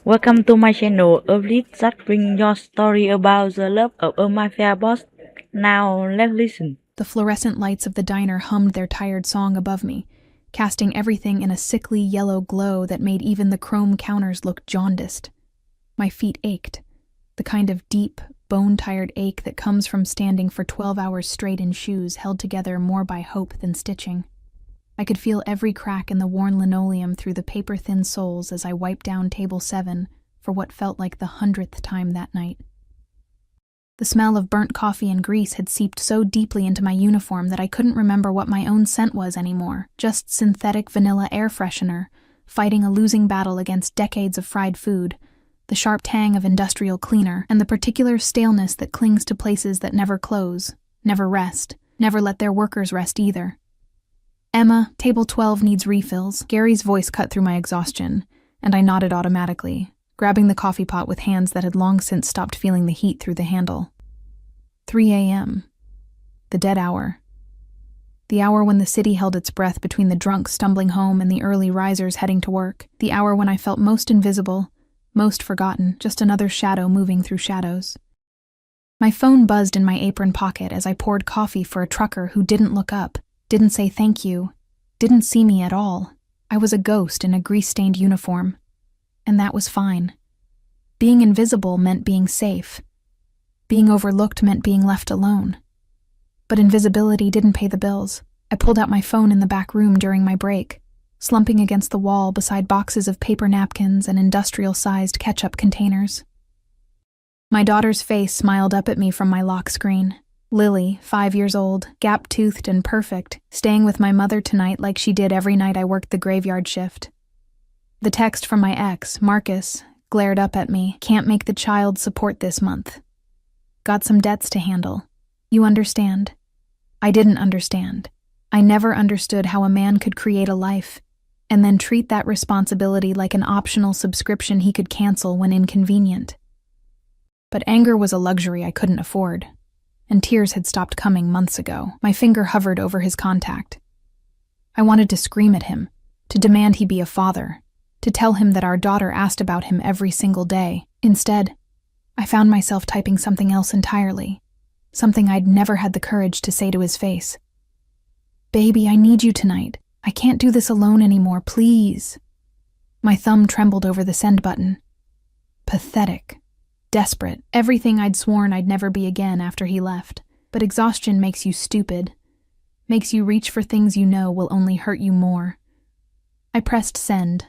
Welcome to my channel, a list that bring your story about the love of a mafia boss. Now let's listen. The fluorescent lights of the diner hummed their tired song above me, casting everything in a sickly yellow glow that made even the chrome counters look jaundiced. My feet ached, the kind of deep, bone-tired ache that comes from standing for 12 hours straight in shoes held together more by hope than stitching. I could feel every crack in the worn linoleum through the paper-thin soles as I wiped down table 7 for what felt like the 100th time that night. The smell of burnt coffee and grease had seeped so deeply into my uniform that I couldn't remember what my own scent was anymore, just synthetic vanilla air freshener, fighting a losing battle against decades of fried food, the sharp tang of industrial cleaner, and the particular staleness that clings to places that never close, never rest, never let their workers rest either. "Emma, table 12 needs refills." Gary's voice cut through my exhaustion, and I nodded automatically, grabbing the coffee pot with hands that had long since stopped feeling the heat through the handle. 3 a.m. The dead hour. The hour when the city held its breath between the drunks stumbling home and the early risers heading to work. The hour when I felt most invisible, most forgotten, just another shadow moving through shadows. My phone buzzed in my apron pocket as I poured coffee for a trucker who didn't look up, didn't say thank you, didn't see me at all. I was a ghost in a grease-stained uniform. And that was fine. Being invisible meant being safe. Being overlooked meant being left alone. But invisibility didn't pay the bills. I pulled out my phone in the back room during my break, slumping against the wall beside boxes of paper napkins and industrial-sized ketchup containers. My daughter's face smiled up at me from my lock screen. Lily, 5 years old, gap-toothed and perfect, staying with my mother tonight like she did every night I worked the graveyard shift. The text from my ex, Marcus, glared up at me. "Can't make the child support this month. Got some debts to handle. You understand?" I didn't understand. I never understood how a man could create a life, and then treat that responsibility like an optional subscription he could cancel when inconvenient. But anger was a luxury I couldn't afford, and tears had stopped coming months ago. My finger hovered over his contact. I wanted to scream at him, to demand he be a father, to tell him that our daughter asked about him every single day. Instead, I found myself typing something else entirely, something I'd never had the courage to say to his face. "Baby, I need you tonight. I can't do this alone anymore, please." My thumb trembled over the send button. Pathetic. Desperate. Everything I'd sworn I'd never be again after he left. But exhaustion makes you stupid. Makes you reach for things you know will only hurt you more. I pressed send.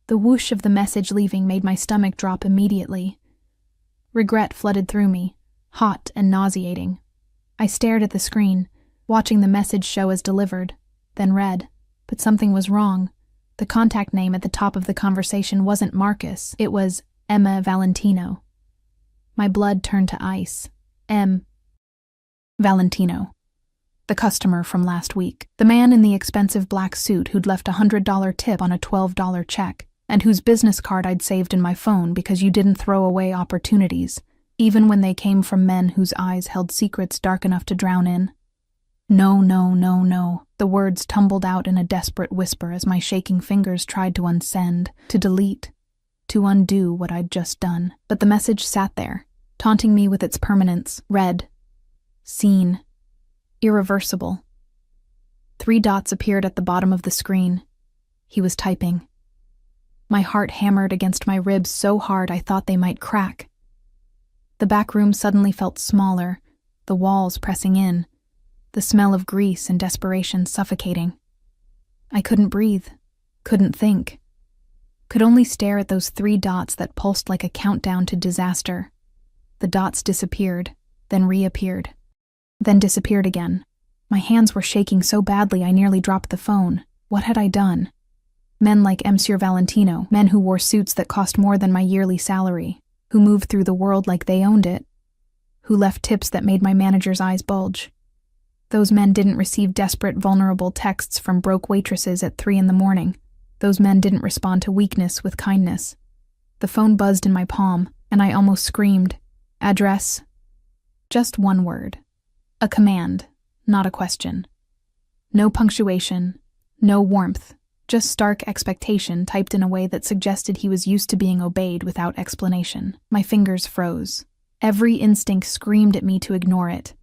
The whoosh of the message leaving made my stomach drop immediately. Regret flooded through me, hot and nauseating. I stared at the screen, watching the message show as delivered, then read. But something was wrong. The contact name at the top of the conversation wasn't Marcus. It was Emma Valentino. My blood turned to ice. Valentino. The customer from last week. The man in the expensive black suit who'd left a $100 tip on a $12 check, and whose business card I'd saved in my phone because you didn't throw away opportunities, even when they came from men whose eyes held secrets dark enough to drown in. No, no, no, no. The words tumbled out in a desperate whisper as my shaking fingers tried to unsend, to delete, to undo what I'd just done. But the message sat there, taunting me with its permanence. Read. Seen. Irreversible. 3 dots appeared at the bottom of the screen. He was typing. My heart hammered against my ribs so hard I thought they might crack. The back room suddenly felt smaller, the walls pressing in, the smell of grease and desperation suffocating. I couldn't breathe, couldn't think, could only stare at those 3 dots that pulsed like a countdown to disaster. The dots disappeared, then reappeared, then disappeared again. My hands were shaking so badly I nearly dropped the phone. What had I done? Men like Monsieur Valentino, men who wore suits that cost more than my yearly salary, who moved through the world like they owned it, who left tips that made my manager's eyes bulge. Those men didn't receive desperate, vulnerable texts from broke waitresses at 3 a.m. Those men didn't respond to weakness with kindness. The phone buzzed in my palm, and I almost screamed. Address. Just one word. A command, not a question. No punctuation, no warmth, Just stark expectation typed in a way that suggested he was used to being obeyed without explanation. My fingers froze. Every instinct screamed at me to ignore it,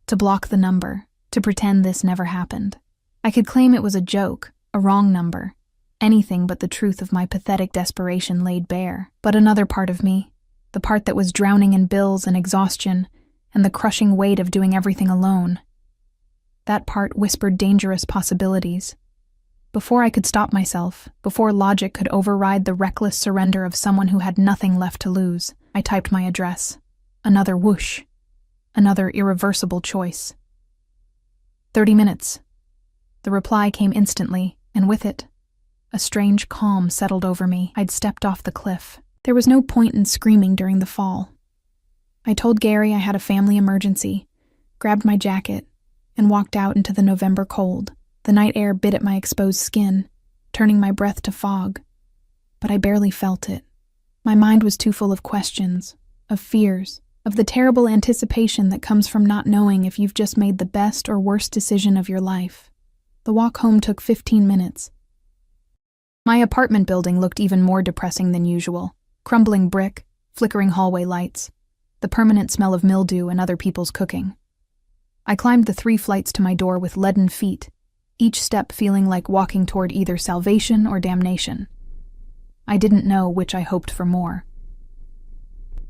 to block the number, to pretend this never happened. I could claim it was a joke, a wrong number, anything but the truth of my pathetic desperation laid bare. But another part of me, the part that was drowning in bills and exhaustion and the crushing weight of doing everything alone, that part whispered dangerous possibilities. Before I could stop myself, before logic could override the reckless surrender of someone who had nothing left to lose, I typed my address. Another whoosh. Another irreversible choice. 30 minutes. The reply came instantly, and with it, a strange calm settled over me. I'd stepped off the cliff. There was no point in screaming during the fall. I told Gary I had a family emergency, grabbed my jacket, and walked out into the November cold. The night air bit at my exposed skin, turning my breath to fog. But I barely felt it. My mind was too full of questions, of fears, of the terrible anticipation that comes from not knowing if you've just made the best or worst decision of your life. The walk home took 15 minutes. My apartment building looked even more depressing than usual. Crumbling brick, flickering hallway lights, the permanent smell of mildew and other people's cooking. I climbed the 3 flights to my door with leaden feet, each step feeling like walking toward either salvation or damnation. I didn't know which I hoped for more.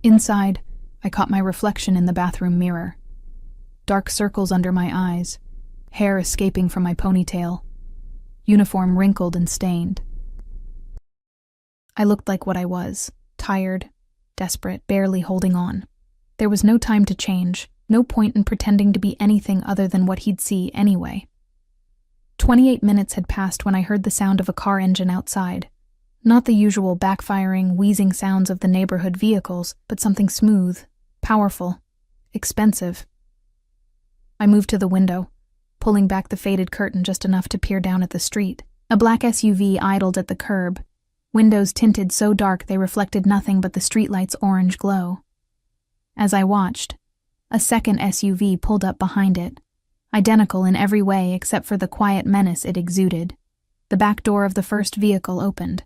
Inside, I caught my reflection in the bathroom mirror. Dark circles under my eyes, hair escaping from my ponytail, uniform wrinkled and stained. I looked like what I was, tired, desperate, barely holding on. There was no time to change, no point in pretending to be anything other than what he'd see anyway. 28 minutes had passed when I heard the sound of a car engine outside. Not the usual backfiring, wheezing sounds of the neighborhood vehicles, but something smooth, powerful, expensive. I moved to the window, pulling back the faded curtain just enough to peer down at the street. A black SUV idled at the curb, windows tinted so dark they reflected nothing but the streetlight's orange glow. As I watched, a second SUV pulled up behind it, identical in every way except for the quiet menace it exuded. The back door of the first vehicle opened.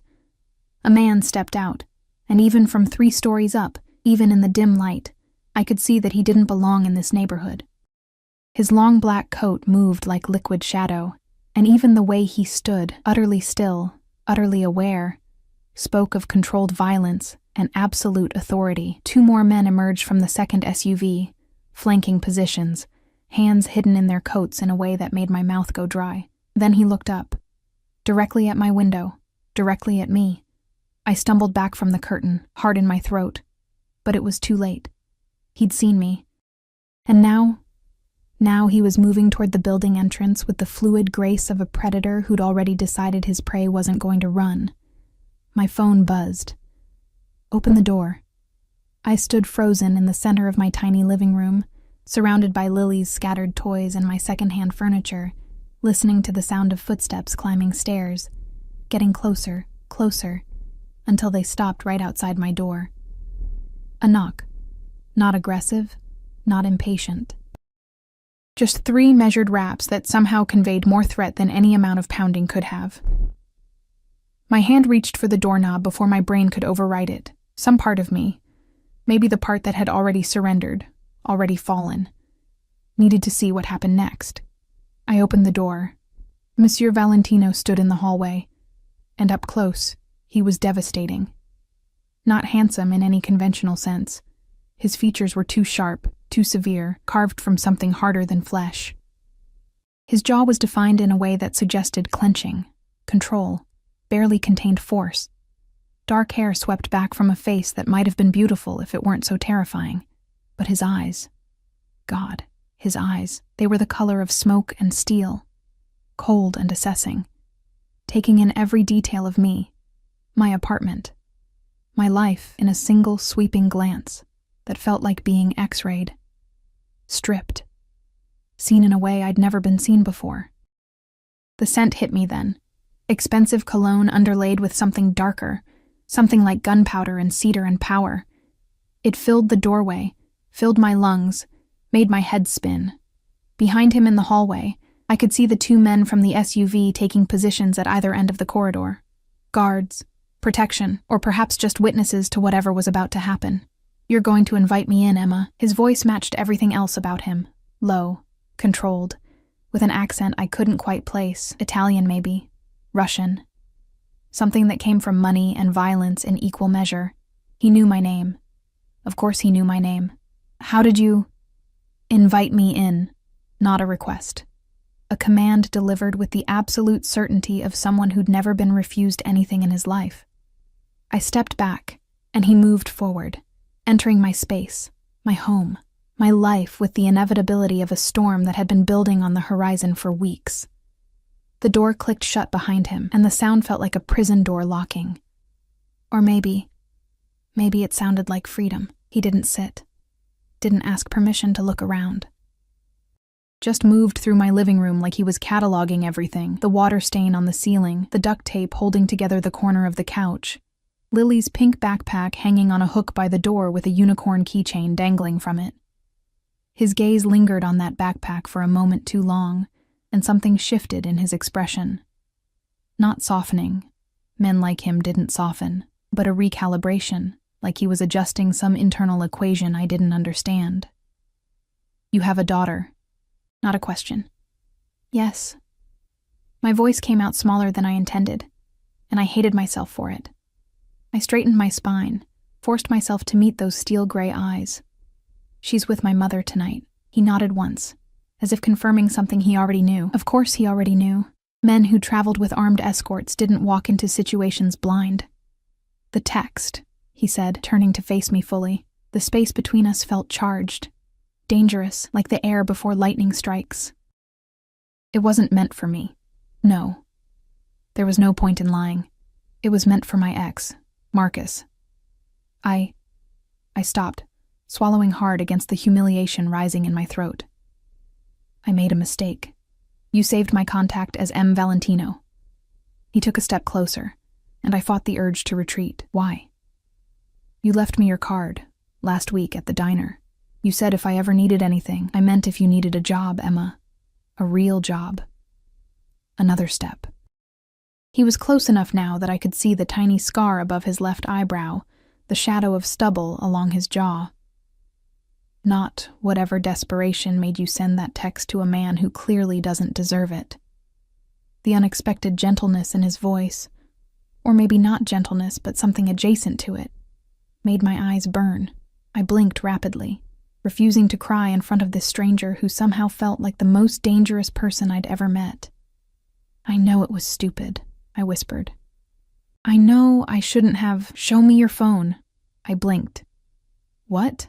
A man stepped out, and even from 3 stories up, even in the dim light, I could see that he didn't belong in this neighborhood. His long black coat moved like liquid shadow, and even the way he stood, utterly still, utterly aware, spoke of controlled violence and absolute authority. 2 more men emerged from the second SUV, flanking positions, hands hidden in their coats in a way that made my mouth go dry. Then he looked up, directly at my window, directly at me. I stumbled back from the curtain, heart in my throat, but it was too late. He'd seen me. And now he was moving toward the building entrance with the fluid grace of a predator who'd already decided his prey wasn't going to run. My phone buzzed. Open the door. I stood frozen in the center of my tiny living room, surrounded by Lily's scattered toys and my secondhand furniture, listening to the sound of footsteps climbing stairs, getting closer, closer, until they stopped right outside my door. A knock. Not aggressive, not impatient. Just 3 measured raps that somehow conveyed more threat than any amount of pounding could have. My hand reached for the doorknob before my brain could override it. Some part of me, maybe the part that had already surrendered, already fallen, needed to see what happened next. I opened the door. Monsieur Valentino stood in the hallway, and up close, he was devastating. Not handsome in any conventional sense. His features were too sharp, too severe, carved from something harder than flesh. His jaw was defined in a way that suggested clenching, control, barely contained force. Dark hair swept back from a face that might have been beautiful if it weren't so terrifying. But his eyes, God, his eyes, they were the color of smoke and steel, cold and assessing, taking in every detail of me, my apartment, my life in a single sweeping glance that felt like being X-rayed, stripped, seen in a way I'd never been seen before. The scent hit me then, expensive cologne underlaid with something darker, something like gunpowder and cedar and power. It filled the doorway, filled my lungs, made my head spin. Behind him in the hallway, I could see the two men from the SUV taking positions at either end of the corridor. Guards, protection, or perhaps just witnesses to whatever was about to happen. "You're going to invite me in, Emma." His voice matched everything else about him. Low, controlled, with an accent I couldn't quite place. Italian, maybe. Russian. Something that came from money and violence in equal measure. He knew my name. Of course he knew my name. "How did you—" "Invite me in," not a request. A command delivered with the absolute certainty of someone who'd never been refused anything in his life. I stepped back, and he moved forward, entering my space, my home, my life with the inevitability of a storm that had been building on the horizon for weeks. The door clicked shut behind him, and the sound felt like a prison door locking. Or maybe it sounded like freedom. He didn't sit, didn't ask permission to look around. Just moved through my living room like he was cataloging everything, the water stain on the ceiling, the duct tape holding together the corner of the couch, Lily's pink backpack hanging on a hook by the door with a unicorn keychain dangling from it. His gaze lingered on that backpack for a moment too long, and something shifted in his expression. Not softening. Men like him didn't soften, but a recalibration, like he was adjusting some internal equation I didn't understand. "You have a daughter." Not a question. "Yes." My voice came out smaller than I intended, and I hated myself for it. I straightened my spine, forced myself to meet those steel-gray eyes. "She's with my mother tonight." He nodded once, as if confirming something he already knew. Of course he already knew. Men who traveled with armed escorts didn't walk into situations blind. "The text," he said, turning to face me fully. The space between us felt charged. Dangerous, like the air before lightning strikes. It wasn't meant for me. No. There was no point in lying. It was meant for my ex, Marcus. I stopped, swallowing hard against the humiliation rising in my throat. "I made a mistake. You saved my contact as M. Valentino." He took a step closer, and I fought the urge to retreat. "Why?" "You left me your card, last week at the diner. You said if I ever needed anything, I meant if you needed a job, Emma. A real job." Another step. He was close enough now that I could see the tiny scar above his left eyebrow, the shadow of stubble along his jaw. "Not whatever desperation made you send that text to a man who clearly doesn't deserve it." The unexpected gentleness in his voice, or maybe not gentleness but something adjacent to it, made my eyes burn. I blinked rapidly, refusing to cry in front of this stranger who somehow felt like the most dangerous person I'd ever met. "I know it was stupid," I whispered. "I know I shouldn't have—" "Show me your phone." I blinked. "What?"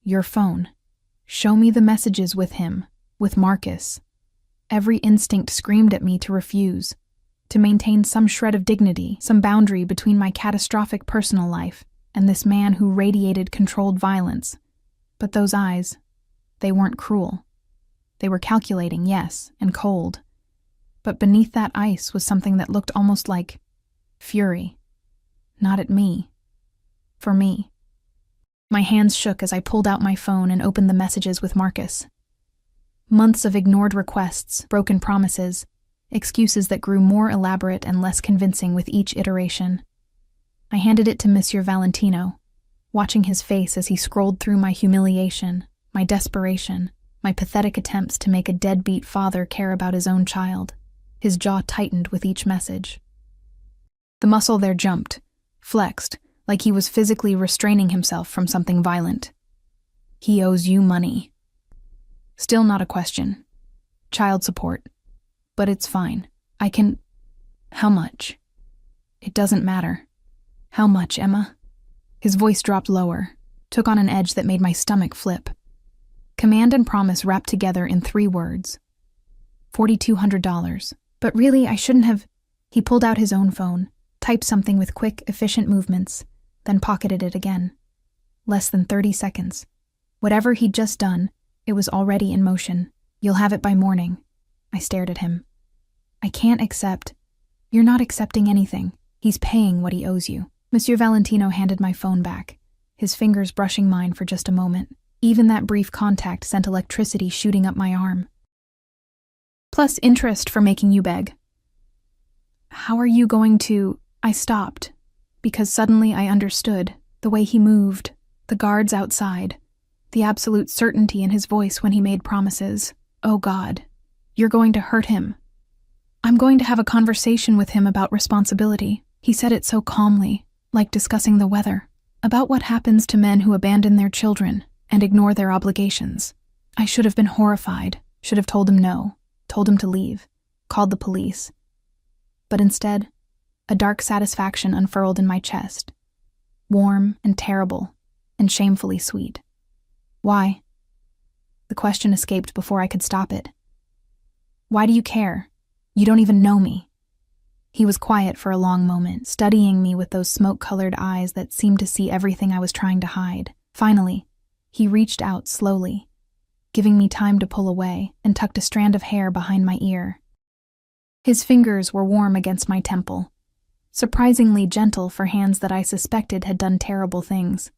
"Your phone. Show me the messages with him, with Marcus." Every instinct screamed at me to refuse, to maintain some shred of dignity, some boundary between my catastrophic personal life and this man who radiated controlled violence. But those eyes, they weren't cruel. They were calculating, yes, and cold. But beneath that ice was something that looked almost like fury. Not at me. For me. My hands shook as I pulled out my phone and opened the messages with Marcus. Months of ignored requests, broken promises, excuses that grew more elaborate and less convincing with each iteration. I handed it to Monsieur Valentino, watching his face as he scrolled through my humiliation, my desperation, my pathetic attempts to make a deadbeat father care about his own child. His jaw tightened with each message. The muscle there jumped, flexed, like he was physically restraining himself from something violent. "He owes you money." Still not a question. Child support. But it's fine. I can... How much? It doesn't matter. How much, Emma? His voice dropped lower, took on an edge that made my stomach flip. Command and promise wrapped together in 3 words. $4,200. But really, I shouldn't have... He pulled out his own phone, typed something with quick, efficient movements, then pocketed it again. Less than 30 seconds. Whatever he'd just done, it was already in motion. "You'll have it by morning." I stared at him. "I can't accept." "You're not accepting anything. He's paying what he owes you." Monsieur Valentino handed my phone back, his fingers brushing mine for just a moment. Even that brief contact sent electricity shooting up my arm. plus interest for making you beg. How are you going to... I stopped, because suddenly I understood the way he moved, the guards outside, the absolute certainty in his voice when he made promises. Oh God, you're going to hurt him. I'm going to have a conversation with him about responsibility. He said it so calmly, like discussing the weather, about what happens to men who abandon their children and ignore their obligations. I should have been horrified, should have told him no, told him to leave, called the police. But instead, a dark satisfaction unfurled in my chest, warm and terrible and shamefully sweet. Why? The question escaped before I could stop it. Why do you care? You don't even know me. He was quiet for a long moment, studying me with those smoke-colored eyes that seemed to see everything I was trying to hide. Finally, he reached out slowly, giving me time to pull away, and tucked a strand of hair behind my ear. His fingers were warm against my temple, surprisingly gentle for hands that I suspected had done terrible things.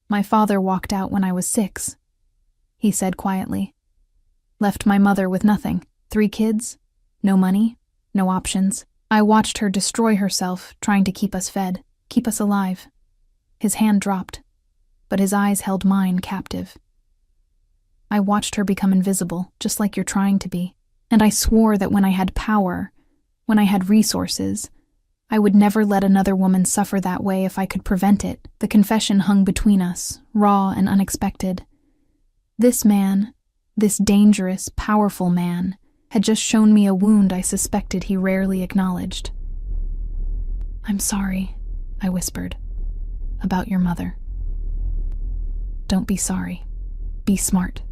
My father walked out when I was 6, he said quietly. Left my mother with nothing. 3 kids, no money, no options. I watched her destroy herself, trying to keep us fed, keep us alive. His hand dropped, but his eyes held mine captive. I watched her become invisible, just like you're trying to be. And I swore that when I had power, when I had resources, I would never let another woman suffer that way if I could prevent it. The confession hung between us, raw and unexpected. This man, this dangerous, powerful man, had just shown me a wound I suspected he rarely acknowledged. I'm sorry, I whispered, about your mother. Don't be sorry. Be smart.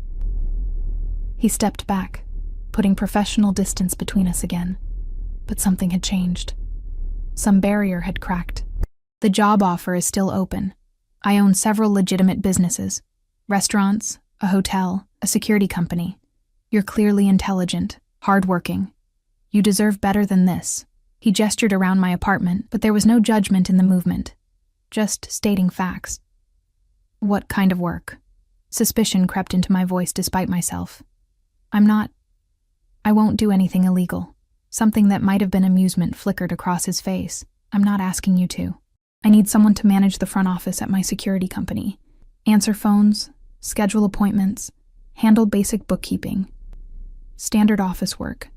He stepped back, putting professional distance between us again. But something had changed. Some barrier had cracked. The job offer is still open. I own several legitimate businesses. Restaurants, a hotel, a security company. You're clearly intelligent, hardworking. You deserve better than this. He gestured around my apartment, but there was no judgment in the movement. Just stating facts. What kind of work? Suspicion crept into my voice despite myself. I won't do anything illegal. Something that might have been amusement flickered across his face. I'm not asking you to. I need someone to manage the front office at my security company. Answer phones, schedule appointments, handle basic bookkeeping. Standard office work.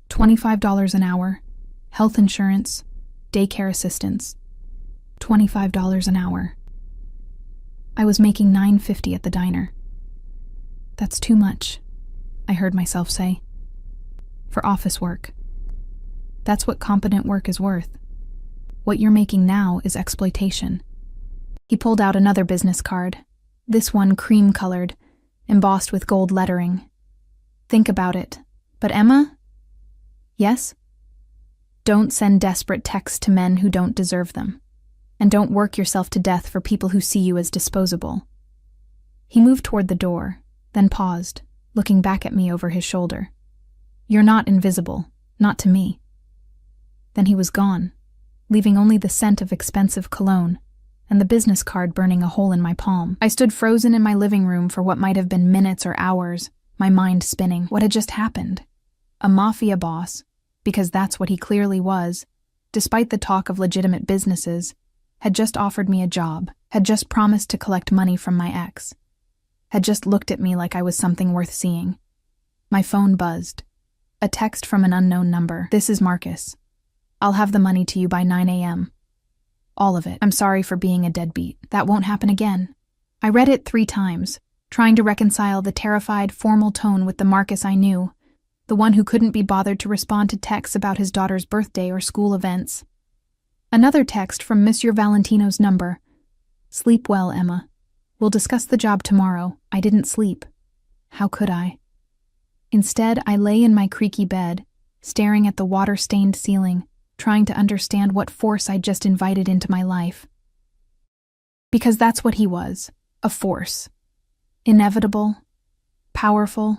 $25 an hour. Health insurance, daycare assistance. $25 an hour. I was making $9.50 at the diner. That's too much, I heard myself say. For office work. That's what competent work is worth. What you're making now is exploitation. He pulled out another business card, this one cream-colored, embossed with gold lettering. Think about it. But Emma? Yes? Don't send desperate texts to men who don't deserve them. And don't work yourself to death for people who see you as disposable. He moved toward the door, then paused, looking back at me over his shoulder. You're not invisible, not to me. Then he was gone, leaving only the scent of expensive cologne and the business card burning a hole in my palm. I stood frozen in my living room for what might have been minutes or hours, my mind spinning. What had just happened? A mafia boss, because that's what he clearly was, despite the talk of legitimate businesses, had just offered me a job, had just promised to collect money from my ex, had just looked at me like I was something worth seeing. My phone buzzed. A text from an unknown number. This is Marcus. I'll have the money to you by 9 a.m. All of it. I'm sorry for being a deadbeat. That won't happen again. I read it 3 times, trying to reconcile the terrified, formal tone with the Marcus I knew, the one who couldn't be bothered to respond to texts about his daughter's birthday or school events. Another text from Monsieur Valentino's number. Sleep well, Emma. We'll discuss the job tomorrow. I didn't sleep. How could I? Instead, I lay in my creaky bed, staring at the water-stained ceiling, trying to understand what force I'd just invited into my life. Because that's what he was, a force. Inevitable, powerful,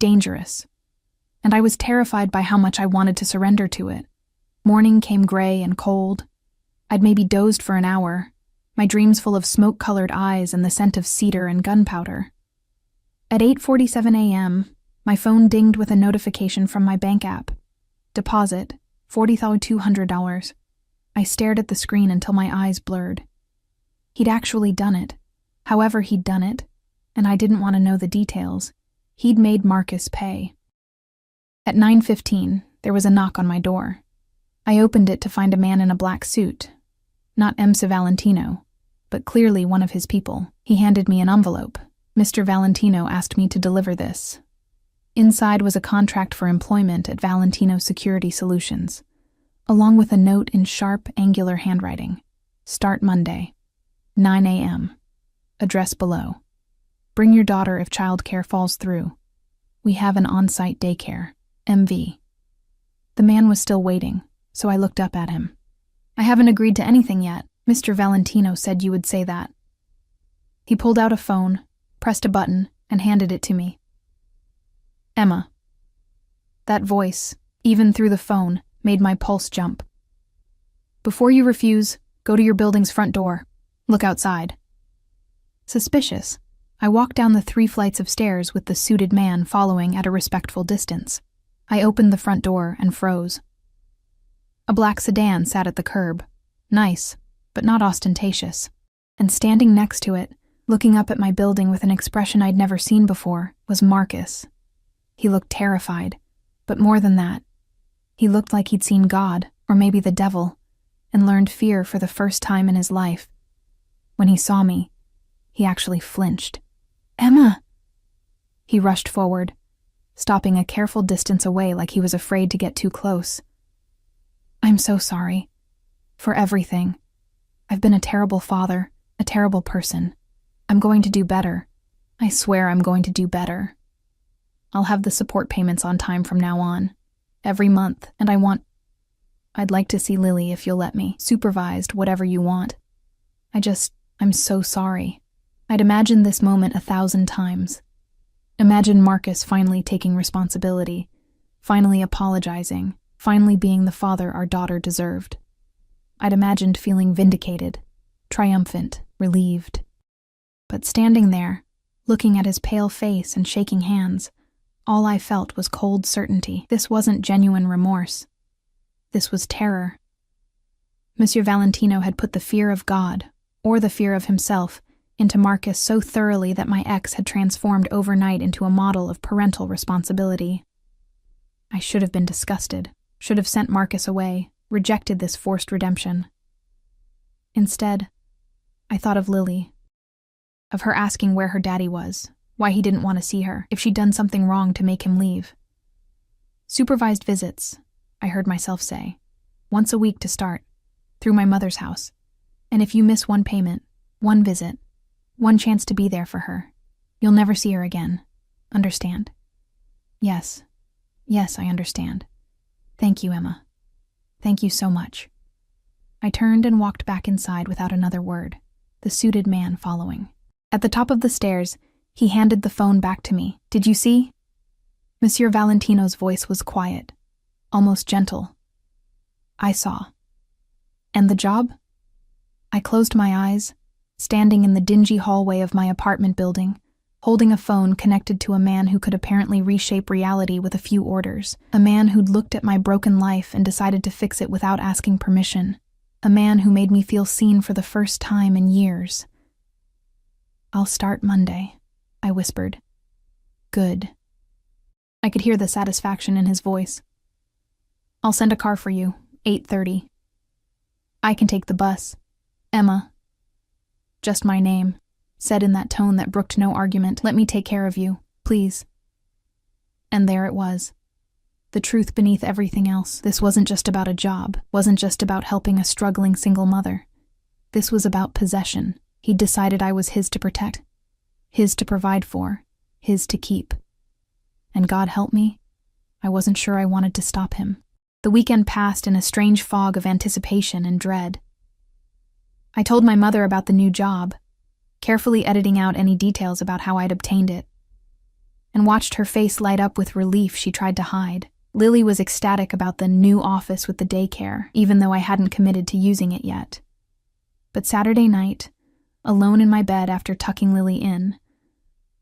dangerous. And I was terrified by how much I wanted to surrender to it. Morning came gray and cold. I'd maybe dozed for an hour, my dreams full of smoke-colored eyes and the scent of cedar and gunpowder. At 8:47 a.m., My phone dinged with a notification from my bank app. Deposit, $40,200. I stared at the screen until my eyes blurred. He'd actually done it. However he'd done it, and I didn't want to know the details, he'd made Marcus pay. At 9:15, there was a knock on my door. I opened it to find a man in a black suit. Not Mr. Valentino, but clearly one of his people. He handed me an envelope. Mr. Valentino asked me to deliver this. Inside was a contract for employment at Valentino Security Solutions, along with a note in sharp, angular handwriting. Start Monday, 9 a.m. Address below. Bring your daughter if childcare falls through. We have an on-site daycare, MV. The man was still waiting, so I looked up at him. I haven't agreed to anything yet. Mr. Valentino said you would say that. He pulled out a phone, pressed a button, and handed it to me. Emma. That voice, even through the phone, made my pulse jump. Before you refuse, go to your building's front door. Look outside. Suspicious, I walked down the 3 flights of stairs with the suited man following at a respectful distance. I opened the front door and froze. A black sedan sat at the curb. Nice, but not ostentatious. And standing next to it, looking up at my building with an expression I'd never seen before, was Marcus. He looked terrified, but more than that, he looked like he'd seen God, or maybe the devil, and learned fear for the first time in his life. When he saw me, he actually flinched. Emma! He rushed forward, stopping a careful distance away like he was afraid to get too close. I'm so sorry. For everything. I've been a terrible father, a terrible person. I'm going to do better. I swear I'm going to do better. I'll have the support payments on time from now on. Every month, and I'd like to see Lily if you'll let me. Supervised, whatever you want. I'm so sorry. I'd imagined this moment 1,000 times. Imagine Marcus finally taking responsibility, finally apologizing, finally being the father our daughter deserved. I'd imagined feeling vindicated, triumphant, relieved. But standing there, looking at his pale face and shaking hands, all I felt was cold certainty. This wasn't genuine remorse. This was terror. Monsieur Valentino had put the fear of God, or the fear of himself, into Marcus so thoroughly that my ex had transformed overnight into a model of parental responsibility. I should have been disgusted, should have sent Marcus away, rejected this forced redemption. Instead, I thought of Lily, of her asking where her daddy was, why he didn't want to see her, if she'd done something wrong to make him leave. Supervised visits, I heard myself say, once a week to start, through my mother's house. And if you miss one payment, one visit, one chance to be there for her, you'll never see her again. Understand? Yes, I understand. Thank you, Emma. Thank you so much. I turned and walked back inside without another word, the suited man following. At the top of the stairs, he handed the phone back to me. Did you see? Monsieur Valentino's voice was quiet, almost gentle. I saw. And the job? I closed my eyes, standing in the dingy hallway of my apartment building, holding a phone connected to a man who could apparently reshape reality with a few orders, a man who'd looked at my broken life and decided to fix it without asking permission, a man who made me feel seen for the first time in years. I'll start Monday, I whispered. Good. I could hear the satisfaction in his voice. I'll send a car for you, 8:30. I can take the bus. Emma. Just my name, said in that tone that brooked no argument. Let me take care of you, please. And there it was. The truth beneath everything else. This wasn't just about a job, wasn't just about helping a struggling single mother. This was about possession. He'd decided I was his to protect, his to provide for, his to keep. And God help me, I wasn't sure I wanted to stop him. The weekend passed in a strange fog of anticipation and dread. I told my mother about the new job, carefully editing out any details about how I'd obtained it, and watched her face light up with relief she tried to hide. Lily was ecstatic about the new office with the daycare, even though I hadn't committed to using it yet. But Saturday night, alone in my bed after tucking Lily in,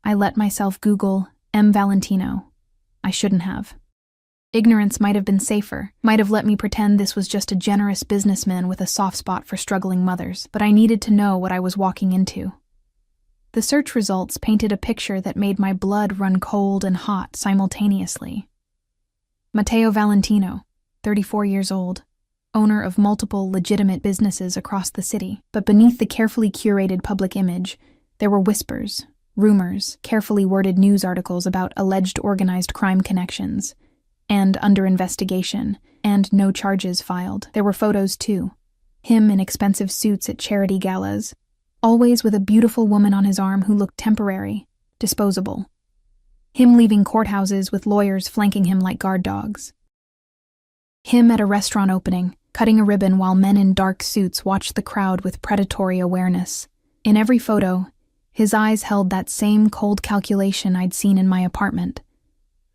I let myself Google M. Valentino I shouldn't have. Ignorance might have been safer, might have let me pretend this was just a generous businessman with a soft spot for struggling mothers, but I needed to know what I was walking into. The search results painted a picture that made my blood run cold and hot simultaneously. Matteo Valentino, 34 years old, owner of multiple legitimate businesses across the city, but beneath the carefully curated public image, there were whispers, rumors, carefully worded news articles about alleged organized crime connections, and under investigation, and no charges filed. There were photos too. Him in expensive suits at charity galas, always with a beautiful woman on his arm who looked temporary, disposable. Him leaving courthouses with lawyers flanking him like guard dogs. Him at a restaurant opening, cutting a ribbon while men in dark suits watched the crowd with predatory awareness. In every photo, his eyes held that same cold calculation I'd seen in my apartment.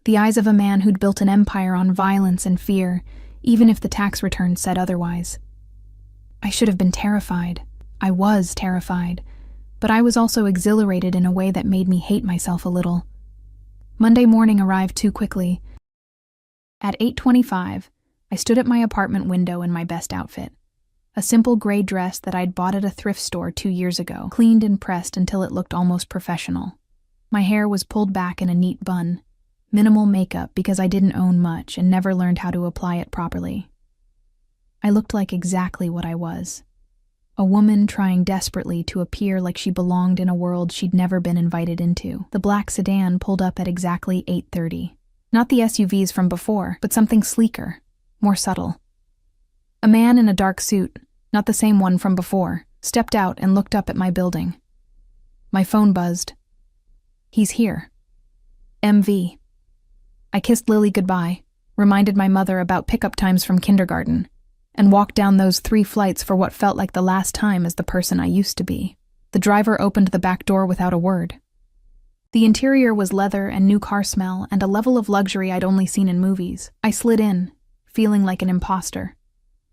The eyes of a man who'd built an empire on violence and fear, even if the tax return said otherwise. I should have been terrified. I was terrified, but I was also exhilarated in a way that made me hate myself a little. Monday morning arrived too quickly. At 8:25, I stood at my apartment window in my best outfit. A simple gray dress that I'd bought at a thrift store 2 years ago, cleaned and pressed until it looked almost professional. My hair was pulled back in a neat bun. Minimal makeup because I didn't own much and never learned how to apply it properly. I looked like exactly what I was. A woman trying desperately to appear like she belonged in a world she'd never been invited into. The black sedan pulled up at exactly 8:30. Not the SUVs from before, but something sleeker, more subtle. A man in a dark suit, not the same one from before, stepped out and looked up at my building. My phone buzzed. He's here. MV. I kissed Lily goodbye, reminded my mother about pickup times from kindergarten, and walked down those 3 flights for what felt like the last time as the person I used to be. The driver opened the back door without a word. The interior was leather and new car smell and a level of luxury I'd only seen in movies. I slid in, feeling like an imposter.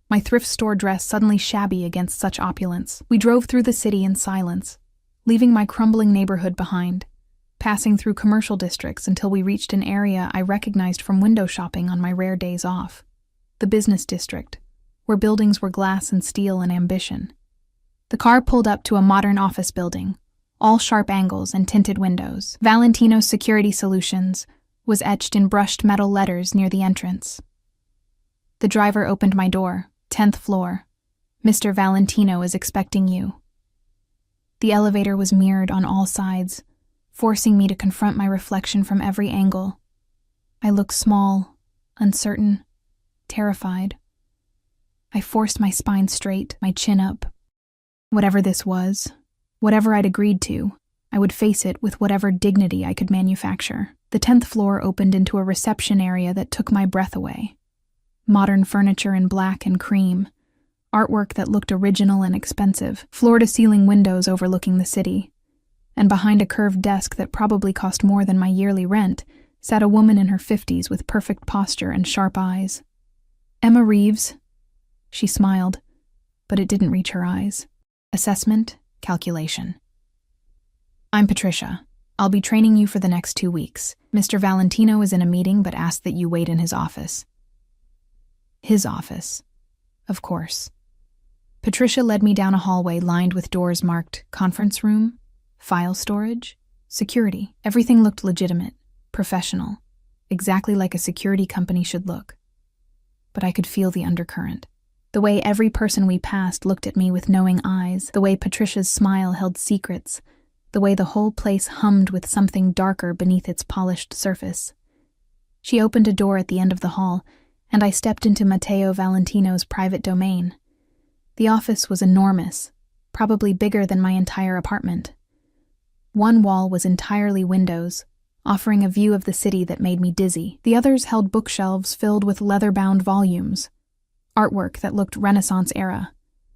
My thrift store dress suddenly shabby against such opulence. We drove through the city in silence, leaving my crumbling neighborhood behind, passing through commercial districts until we reached an area I recognized from window shopping on my rare days off. The business district, where buildings were glass and steel and ambition. The car pulled up to a modern office building, all sharp angles and tinted windows. Valentino Security Solutions was etched in brushed metal letters near the entrance. The driver opened my door, 10th floor. Mr. Valentino is expecting you. The elevator was mirrored on all sides, forcing me to confront my reflection from every angle. I looked small, uncertain, terrified. I forced my spine straight, my chin up. Whatever this was, whatever I'd agreed to, I would face it with whatever dignity I could manufacture. The 10th floor opened into a reception area that took my breath away. Modern furniture in black and cream, artwork that looked original and expensive, floor-to-ceiling windows overlooking the city. And behind a curved desk that probably cost more than my yearly rent, sat a woman in her 50s with perfect posture and sharp eyes. Emma Reeves. She smiled, but it didn't reach her eyes. Assessment, calculation. I'm Patricia. I'll be training you for the next 2 weeks. Mr. Valentino is in a meeting but asked that you wait in his office. His office. Of course. Patricia led me down a hallway lined with doors marked conference room, file storage, security. Everything looked legitimate, professional, exactly like a security company should look. But I could feel the undercurrent. The way every person we passed looked at me with knowing eyes, the way Patricia's smile held secrets, the way the whole place hummed with something darker beneath its polished surface. She opened a door at the end of the hall, and I stepped into Matteo Valentino's private domain. The office was enormous, probably bigger than my entire apartment. One wall was entirely windows, offering a view of the city that made me dizzy. The others held bookshelves filled with leather-bound volumes, artwork that looked Renaissance era,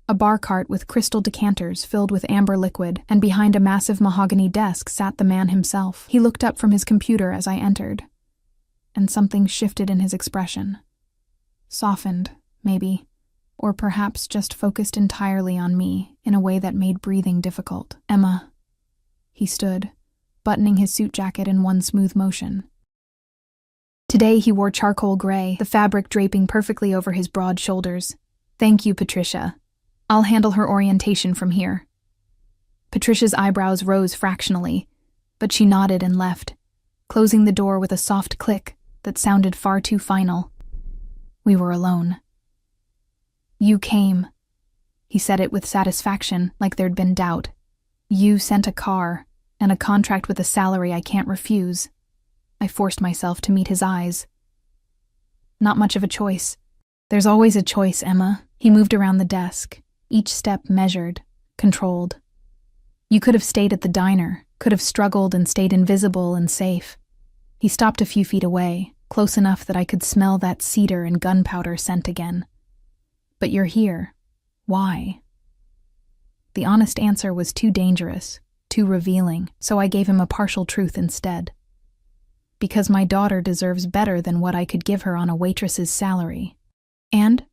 a bar cart with crystal decanters filled with amber liquid, and behind a massive mahogany desk sat the man himself. He looked up from his computer as I entered, and something shifted in his expression. Softened, maybe, or perhaps just focused entirely on me in a way that made breathing difficult. Emma. He stood, buttoning his suit jacket in one smooth motion. Today he wore charcoal gray, the fabric draping perfectly over his broad shoulders. "Thank you, Patricia. I'll handle her orientation from here." Patricia's eyebrows rose fractionally, but she nodded and left, closing the door with a soft click that sounded far too final. We were alone. "You came." He said it with satisfaction, like there'd been doubt. "You sent a car, and a contract with a salary I can't refuse." I forced myself to meet his eyes. "Not much of a choice." "There's always a choice, Emma." He moved around the desk, each step measured, controlled. "You could have stayed at the diner, could have struggled and stayed invisible and safe." He stopped a few feet away, close enough that I could smell that cedar and gunpowder scent again. "But you're here. Why?" The honest answer was too dangerous, too revealing, so I gave him a partial truth instead. "Because my daughter deserves better than what I could give her on a waitress's salary." "And?"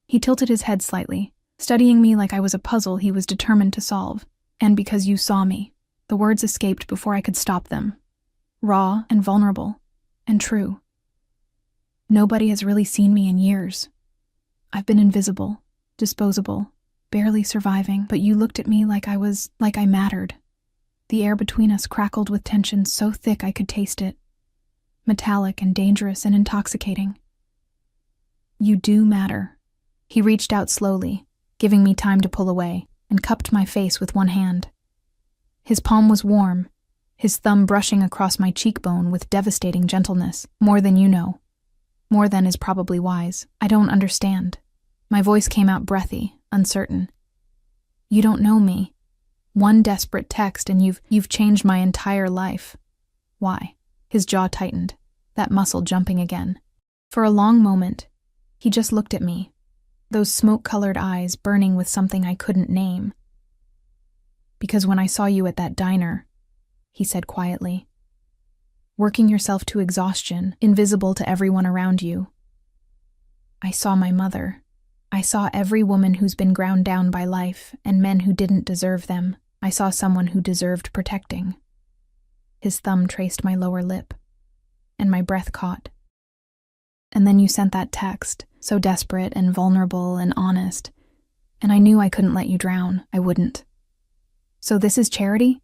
He tilted his head slightly, studying me like I was a puzzle he was determined to solve. "And because you saw me." The words escaped before I could stop them. Raw and vulnerable, and true. Nobody has really seen me in years. I've been invisible, disposable, barely surviving, but you looked at me like I mattered. The air between us crackled with tension so thick I could taste it. Metallic and dangerous and intoxicating. "You do matter." He reached out slowly, giving me time to pull away, and cupped my face with one hand. His palm was warm, his thumb brushing across my cheekbone with devastating gentleness. "More than you know. More than is probably wise. I don't understand." My voice came out breathy, uncertain. "You don't know me. One desperate text and you've changed my entire life." "Why?" His jaw tightened, that muscle jumping again. For a long moment, he just looked at me, those smoke-colored eyes burning with something I couldn't name. "Because when I saw you at that diner," he said quietly, "working yourself to exhaustion, invisible to everyone around you, I saw my mother. I saw every woman who's been ground down by life and men who didn't deserve them. I saw someone who deserved protecting." His thumb traced my lower lip, and my breath caught. "And then you sent that text, so desperate and vulnerable and honest, and I knew I couldn't let you drown. I wouldn't." "So this is charity?"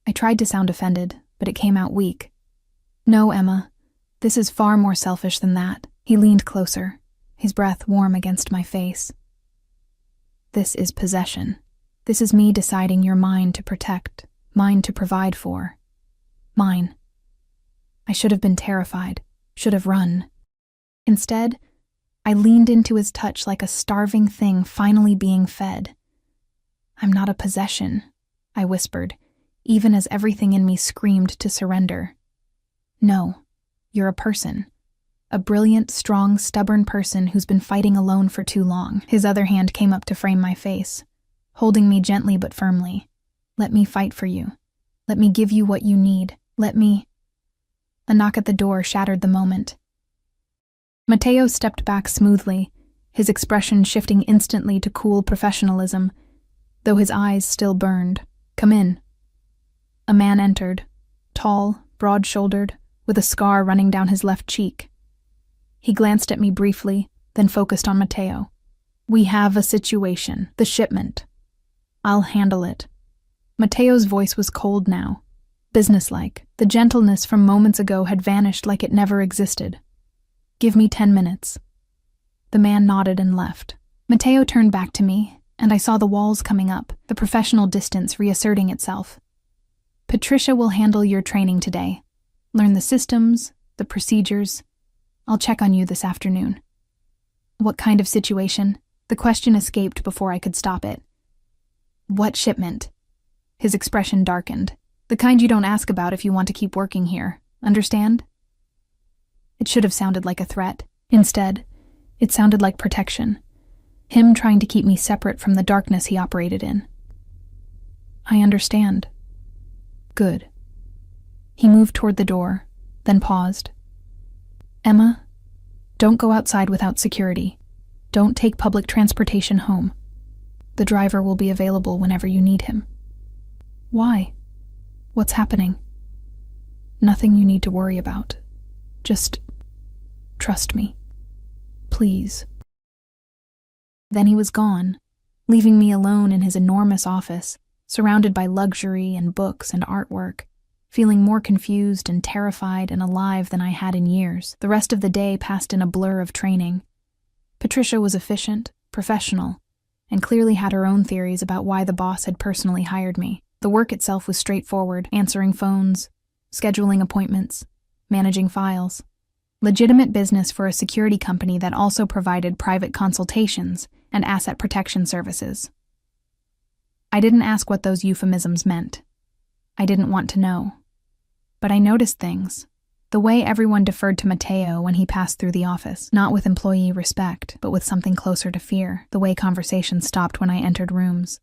I tried to sound offended, but it came out weak. "No, Emma. This is far more selfish than that." He leaned closer, his breath warm against my face. "This is possession. This is me deciding you're mine to protect, mine to provide for. Mine." I should have been terrified, should have run. Instead, I leaned into his touch like a starving thing finally being fed. "I'm not a possession," I whispered, even as everything in me screamed to surrender. "No, you're a person. A brilliant, strong, stubborn person who's been fighting alone for too long." His other hand came up to frame my face, holding me gently but firmly. "Let me fight for you. Let me give you what you need. Let me—" A knock at the door shattered the moment. Mateo stepped back smoothly, his expression shifting instantly to cool professionalism, though his eyes still burned. "Come in." A man entered, tall, broad-shouldered, with a scar running down his left cheek. He glanced at me briefly, then focused on Mateo. "We have a situation. The shipment. I'll handle it." Mateo's voice was cold now, businesslike. The gentleness from moments ago had vanished like it never existed. "Give me 10 minutes." The man nodded and left. Mateo turned back to me, and I saw the walls coming up, the professional distance reasserting itself. "Patricia will handle your training today. Learn the systems, the procedures. I'll check on you this afternoon." "What kind of situation?" The question escaped before I could stop it. "What shipment?" His expression darkened. "The kind you don't ask about if you want to keep working here. Understand?" It should have sounded like a threat. Instead, it sounded like protection. Him trying to keep me separate from the darkness he operated in. "I understand." "Good." He moved toward the door, then paused. "Emma, don't go outside without security. Don't take public transportation home. The driver will be available whenever you need him." "Why? What's happening?" "Nothing you need to worry about. Just Trust me. Please. Then he was gone, leaving me alone in his enormous office, surrounded by luxury and books and artwork, feeling more confused and terrified and alive than I had in years. The rest of the day passed in a blur of training. Patricia was efficient, professional, and clearly had her own theories about why the boss had personally hired me. The work itself was straightforward, answering phones, scheduling appointments, managing files. Legitimate business for a security company that also provided private consultations and asset protection services. I didn't ask what those euphemisms meant. I didn't want to know. But I noticed things. The way everyone deferred to Matteo when he passed through the office, not with employee respect, but with something closer to fear. The way conversations stopped when I entered rooms.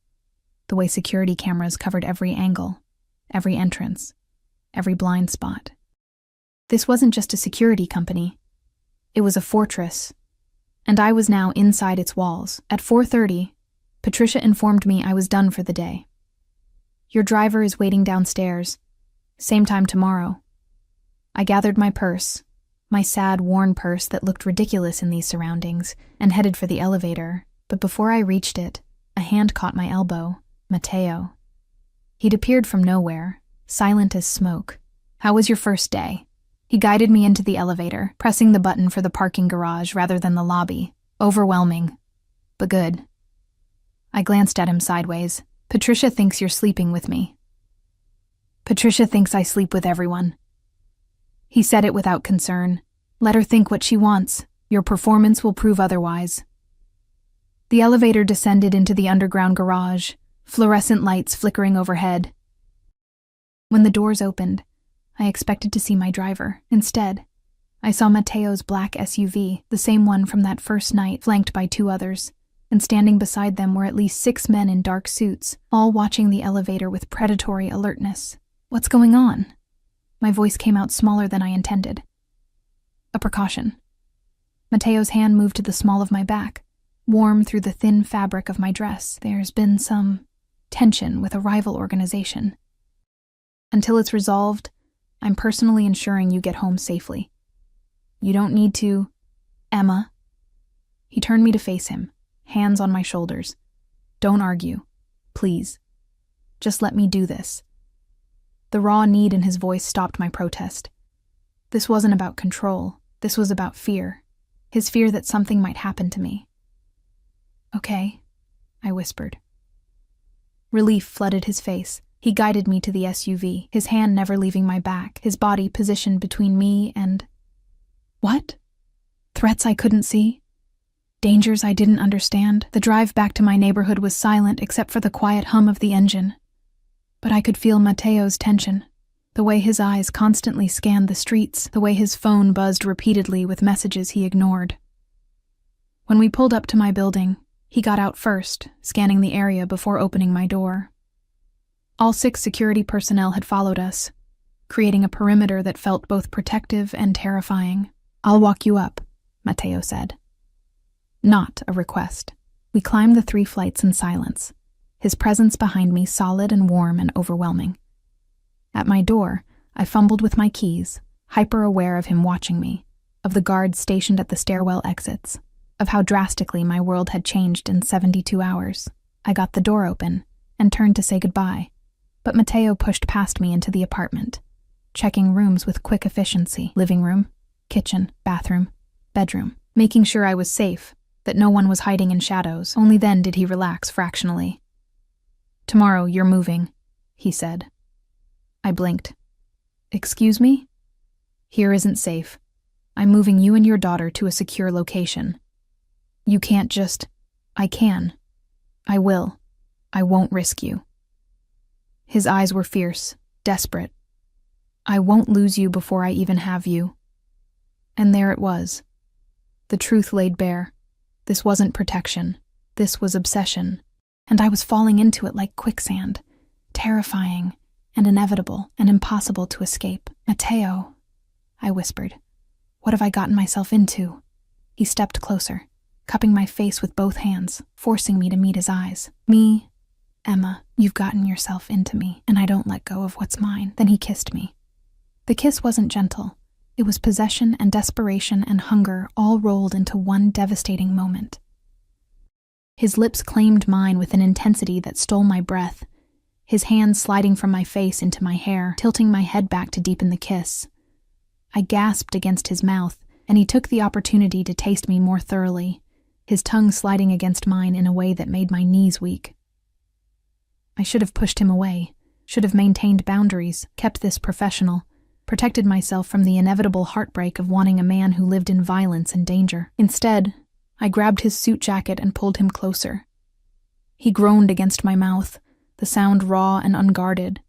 The way security cameras covered every angle, every entrance, every blind spot. This wasn't just a security company. It was a fortress, and I was now inside its walls. At 4:30, Patricia informed me I was done for the day. Your driver is waiting downstairs. Same time tomorrow. I gathered my purse, my sad, worn purse that looked ridiculous in these surroundings, and headed for the elevator. But before I reached it, a hand caught my elbow. Matteo. He'd appeared from nowhere, silent as smoke. How was your first day? He guided me into the elevator, pressing the button for the parking garage rather than the lobby. Overwhelming, but good. I glanced at him sideways. Patricia thinks you're sleeping with me. Patricia thinks I sleep with everyone. He said it without concern. Let her think what she wants. Your performance will prove otherwise. The elevator descended into the underground garage, fluorescent lights flickering overhead. When the doors opened, I expected to see my driver. Instead, I saw Matteo's black SUV, the same one from that first night, flanked by 2 others, and standing beside them were at least 6 men in dark suits, all watching the elevator with predatory alertness. What's going on? My voice came out smaller than I intended. A precaution. Matteo's hand moved to the small of my back, warm through the thin fabric of my dress. There's been some tension with a rival organization. Until it's resolved, I'm personally ensuring you get home safely. You don't need to, Emma. He turned me to face him, hands on my shoulders. Don't argue, please. Just let me do this. The raw need in his voice stopped my protest. This wasn't about control. This was about fear. His fear that something might happen to me. Okay, I whispered. Relief flooded his face. He guided me to the SUV, his hand never leaving my back, his body positioned between me and... What? Threats I couldn't see? Dangers I didn't understand? The drive back to my neighborhood was silent except for the quiet hum of the engine. But I could feel Matteo's tension, the way his eyes constantly scanned the streets, the way his phone buzzed repeatedly with messages he ignored. When we pulled up to my building, he got out first, scanning the area before opening my door. All 6 security personnel had followed us, creating a perimeter that felt both protective and terrifying. I'll walk you up, Matteo said. Not a request. We climbed the 3 flights in silence, his presence behind me solid and warm and overwhelming. At my door, I fumbled with my keys, hyper-aware of him watching me, of the guards stationed at the stairwell exits, of how drastically my world had changed in 72 hours. I got the door open and turned to say goodbye, but Matteo pushed past me into the apartment, checking rooms with quick efficiency: living room, kitchen, bathroom, bedroom, making sure I was safe, that no one was hiding in shadows. Only then did he relax fractionally. Tomorrow you're moving, he said. I blinked. Excuse me? Here isn't safe. I'm moving you and your daughter to a secure location. You can't just... I can. I will. I won't risk you. His eyes were fierce, desperate. I won't lose you before I even have you. And there it was. The truth laid bare. This wasn't protection. This was obsession. And I was falling into it like quicksand, terrifying and inevitable and impossible to escape. Matteo, I whispered. What have I gotten myself into? He stepped closer, cupping my face with both hands, forcing me to meet his eyes. Me, Emma, you've gotten yourself into me, and I don't let go of what's mine. Then he kissed me. The kiss wasn't gentle. It was possession and desperation and hunger all rolled into one devastating moment. His lips claimed mine with an intensity that stole my breath, his hands sliding from my face into my hair, tilting my head back to deepen the kiss. I gasped against his mouth, and he took the opportunity to taste me more thoroughly, his tongue sliding against mine in a way that made my knees weak. I should have pushed him away, should have maintained boundaries, kept this professional, protected myself from the inevitable heartbreak of wanting a man who lived in violence and danger. Instead, I grabbed his suit jacket and pulled him closer. He groaned against my mouth, the sound raw and unguarded,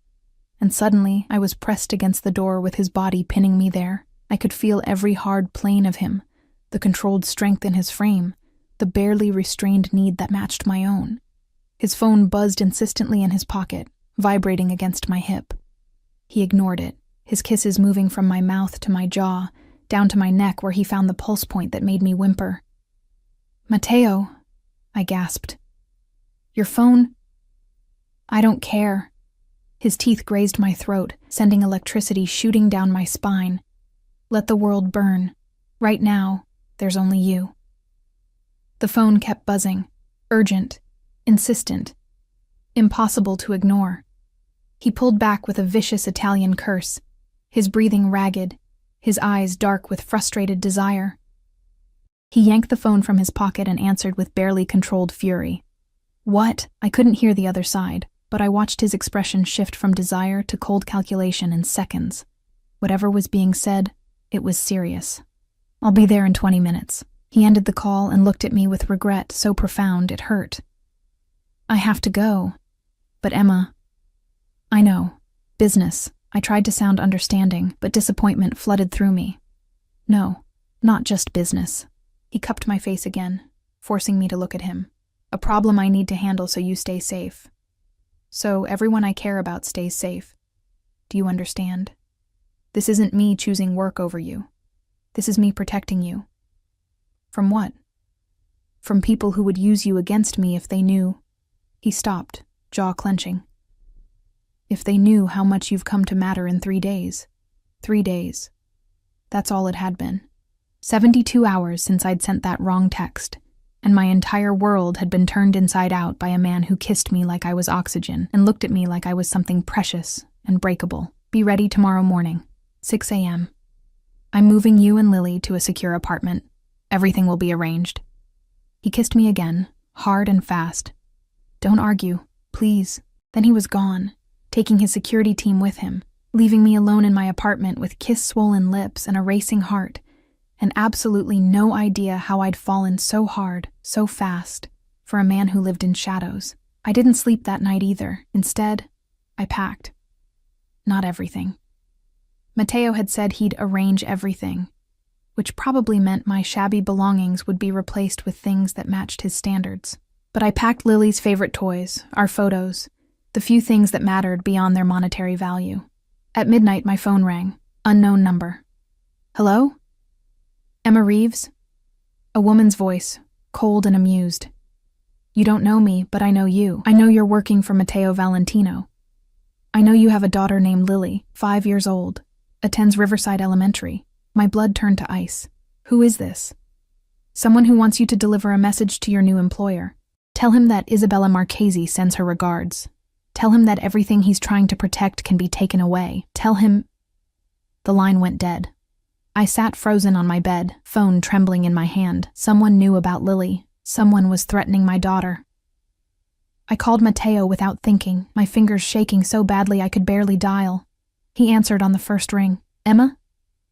and suddenly I was pressed against the door with his body pinning me there. I could feel every hard plane of him, the controlled strength in his frame, the barely restrained need that matched my own. His phone buzzed insistently in his pocket, vibrating against my hip. He ignored it, his kisses moving from my mouth to my jaw, down to my neck where he found the pulse point that made me whimper. "Mateo," I gasped. "Your phone?" "I don't care." His teeth grazed my throat, sending electricity shooting down my spine. "Let the world burn. Right now, there's only you." The phone kept buzzing, urgent, insistent, impossible to ignore. He pulled back with a vicious Italian curse, his breathing ragged, his eyes dark with frustrated desire. He yanked the phone from his pocket and answered with barely controlled fury. "What?" I couldn't hear the other side, but I watched his expression shift from desire to cold calculation in seconds. Whatever was being said, it was serious. "I'll be there in 20 minutes. He ended the call and looked at me with regret so profound it hurt. "I have to go." "But Emma..." "I know. Business." I tried to sound understanding, but disappointment flooded through me. "No, not just business." He cupped my face again, forcing me to look at him. "A problem I need to handle so you stay safe. So everyone I care about stays safe. Do you understand? This isn't me choosing work over you. This is me protecting you." "From what?" "From people who would use you against me if they knew..." He stopped, jaw clenching. "If they knew how much you've come to matter in 3 days. 3 days. That's all it had been. 72 hours since I'd sent that wrong text, and my entire world had been turned inside out by a man who kissed me like I was oxygen and looked at me like I was something precious and breakable. "Be ready tomorrow morning, 6 a.m. I'm moving you and Lily to a secure apartment. Everything will be arranged." He kissed me again, hard and fast. "Don't argue, please." Then he was gone, taking his security team with him, leaving me alone in my apartment with kiss-swollen lips and a racing heart, and absolutely no idea how I'd fallen so hard, so fast, for a man who lived in shadows. I didn't sleep that night either. Instead, I packed. Not everything. Mateo had said he'd arrange everything, which probably meant my shabby belongings would be replaced with things that matched his standards. But I packed Lily's favorite toys, our photos, the few things that mattered beyond their monetary value. At midnight, my phone rang. Unknown number. "Hello? Emma Reeves?" A woman's voice, cold and amused. "You don't know me, but I know you. I know you're working for Matteo Valentino. I know you have a daughter named Lily, 5 years old, attends Riverside Elementary." My blood turned to ice. "Who is this?" "Someone who wants you to deliver a message to your new employer. Tell him that Isabella Marchesi sends her regards. Tell him that everything he's trying to protect can be taken away. Tell him..." The line went dead. I sat frozen on my bed, phone trembling in my hand. Someone knew about Lily. Someone was threatening my daughter. I called Matteo without thinking, my fingers shaking so badly I could barely dial. He answered on the first ring. "Emma?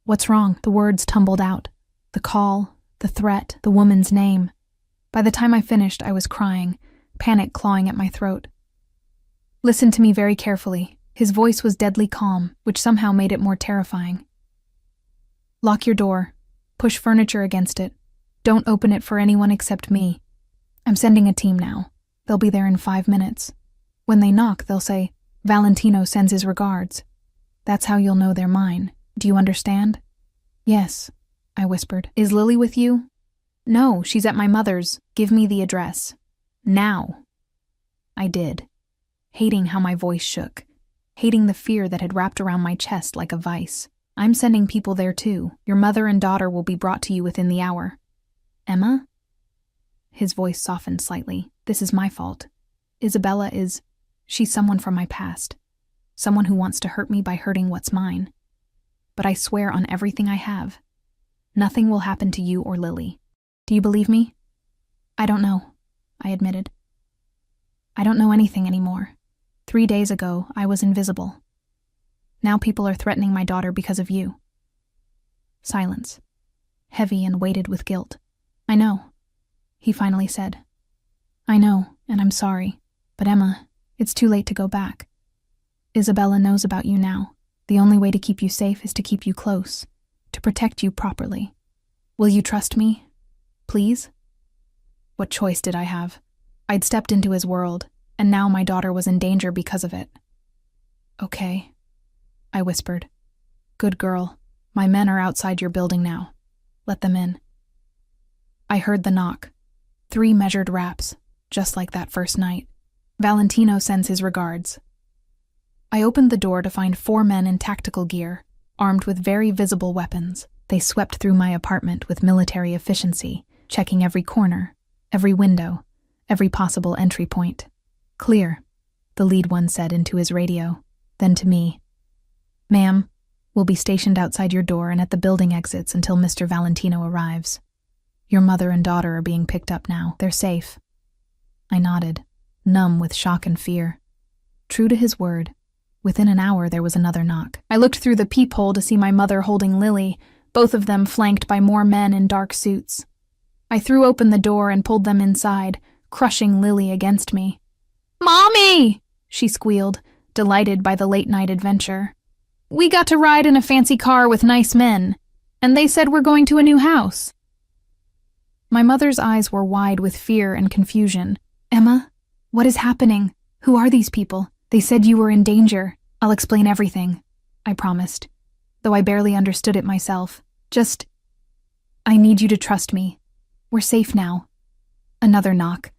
What's wrong?" The words tumbled out. The call, the threat, the woman's name. By the time I finished, I was crying, panic clawing at my throat. "Listen to me very carefully." His voice was deadly calm, which somehow made it more terrifying. "Lock your door. Push furniture against it. Don't open it for anyone except me. I'm sending a team now. They'll be there in 5 minutes. When they knock, they'll say, 'Valentino sends his regards.' That's how you'll know they're mine. Do you understand?" "Yes," I whispered. "Is Lily with you?" "No, she's at my mother's. Give me the address. Now." I did, hating how my voice shook, hating the fear that had wrapped around my chest like a vice. I'm sending people there too. Your mother and daughter will be brought to you within the hour. Emma? His voice softened slightly. This is my fault. Isabella is... She's someone from my past. Someone who wants to hurt me by hurting what's mine. But I swear on everything I have, nothing will happen to you or Lily. Do you believe me? I don't know, I admitted. I don't know anything anymore. 3 days ago, I was invisible. Now people are threatening my daughter because of you. Silence, heavy and weighted with guilt. I know, he finally said. I know, and I'm sorry. But Emma, it's too late to go back. Isabella knows about you now. The only way to keep you safe is to keep you close, to protect you properly. Will you trust me? Please? What choice did I have? I'd stepped into his world, and now my daughter was in danger because of it. Okay, I whispered. Good girl. My men are outside your building now. Let them in. I heard the knock. 3 measured raps, just like that first night. Valentino sends his regards. I opened the door to find 4 men in tactical gear, armed with very visible weapons. They swept through my apartment with military efficiency, checking every corner, every window, every possible entry point. Clear, the lead one said into his radio, then to me. Ma'am, we'll be stationed outside your door and at the building exits until Mr. Valentino arrives. Your mother and daughter are being picked up now. They're safe. I nodded, numb with shock and fear. True to his word, within an hour there was another knock. I looked through the peephole to see my mother holding Lily, both of them flanked by more men in dark suits. I threw open the door and pulled them inside, crushing Lily against me. Mommy! She squealed, delighted by the late-night adventure. We got to ride in a fancy car with nice men, and they said we're going to a new house. My mother's eyes were wide with fear and confusion. Emma, what is happening? Who are these people? They said you were in danger. I'll explain everything, I promised, though I barely understood it myself. I need you to trust me. We're safe now. Another knock.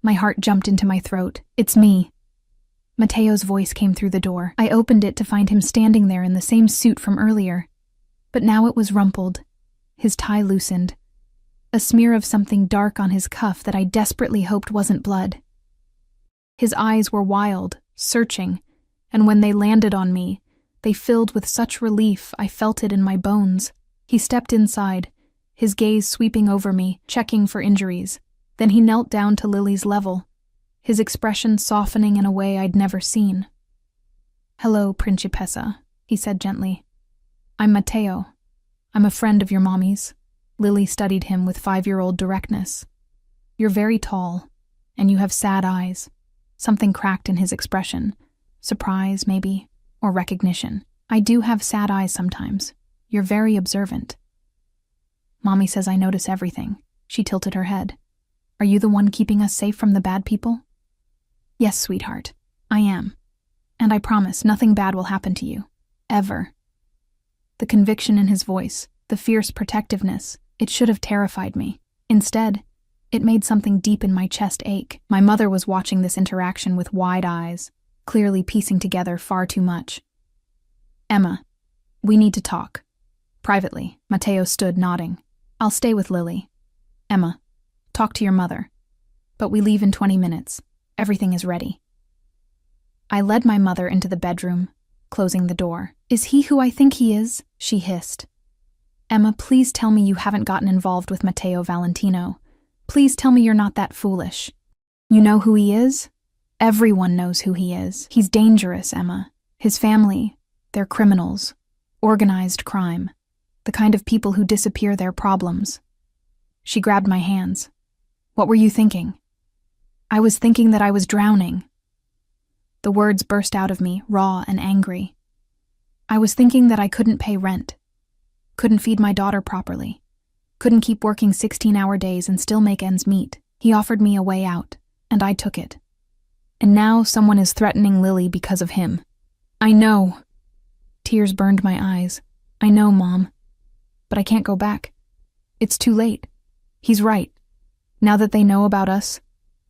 My heart jumped into my throat. It's me. Matteo's voice came through the door. I opened it to find him standing there in the same suit from earlier. But now it was rumpled, his tie loosened, a smear of something dark on his cuff that I desperately hoped wasn't blood. His eyes were wild, searching, and when they landed on me, they filled with such relief I felt it in my bones. He stepped inside, his gaze sweeping over me, checking for injuries. Then he knelt down to Lily's level, his expression softening in a way I'd never seen. Hello, Principessa, he said gently. I'm Matteo. I'm a friend of your mommy's. Lily studied him with 5-year-old directness. You're very tall, and you have sad eyes. Something cracked in his expression. Surprise, maybe, or recognition. I do have sad eyes sometimes. You're very observant. Mommy says I notice everything. She tilted her head. Are you the one keeping us safe from the bad people? Yes, sweetheart, I am. And I promise nothing bad will happen to you. Ever. The conviction in his voice, the fierce protectiveness, it should have terrified me. Instead, it made something deep in my chest ache. My mother was watching this interaction with wide eyes, clearly piecing together far too much. Emma, we need to talk. Privately, Matteo stood nodding. I'll stay with Lily. Emma, talk to your mother. But we leave in 20 minutes. Everything is ready. I led my mother into the bedroom, closing the door. Is he who I think he is? She hissed. Emma, please tell me you haven't gotten involved with Matteo Valentino. Please tell me you're not that foolish. You know who he is? Everyone knows who he is. He's dangerous, Emma. His family, they're criminals. Organized crime. The kind of people who disappear their problems. She grabbed my hands. What were you thinking? I was thinking that I was drowning. The words burst out of me, raw and angry. I was thinking that I couldn't pay rent. Couldn't feed my daughter properly. Couldn't keep working 16-hour days and still make ends meet. He offered me a way out, and I took it. And now someone is threatening Lily because of him. I know. Tears burned my eyes. I know, Mom. But I can't go back. It's too late. He's right. Now that they know about us,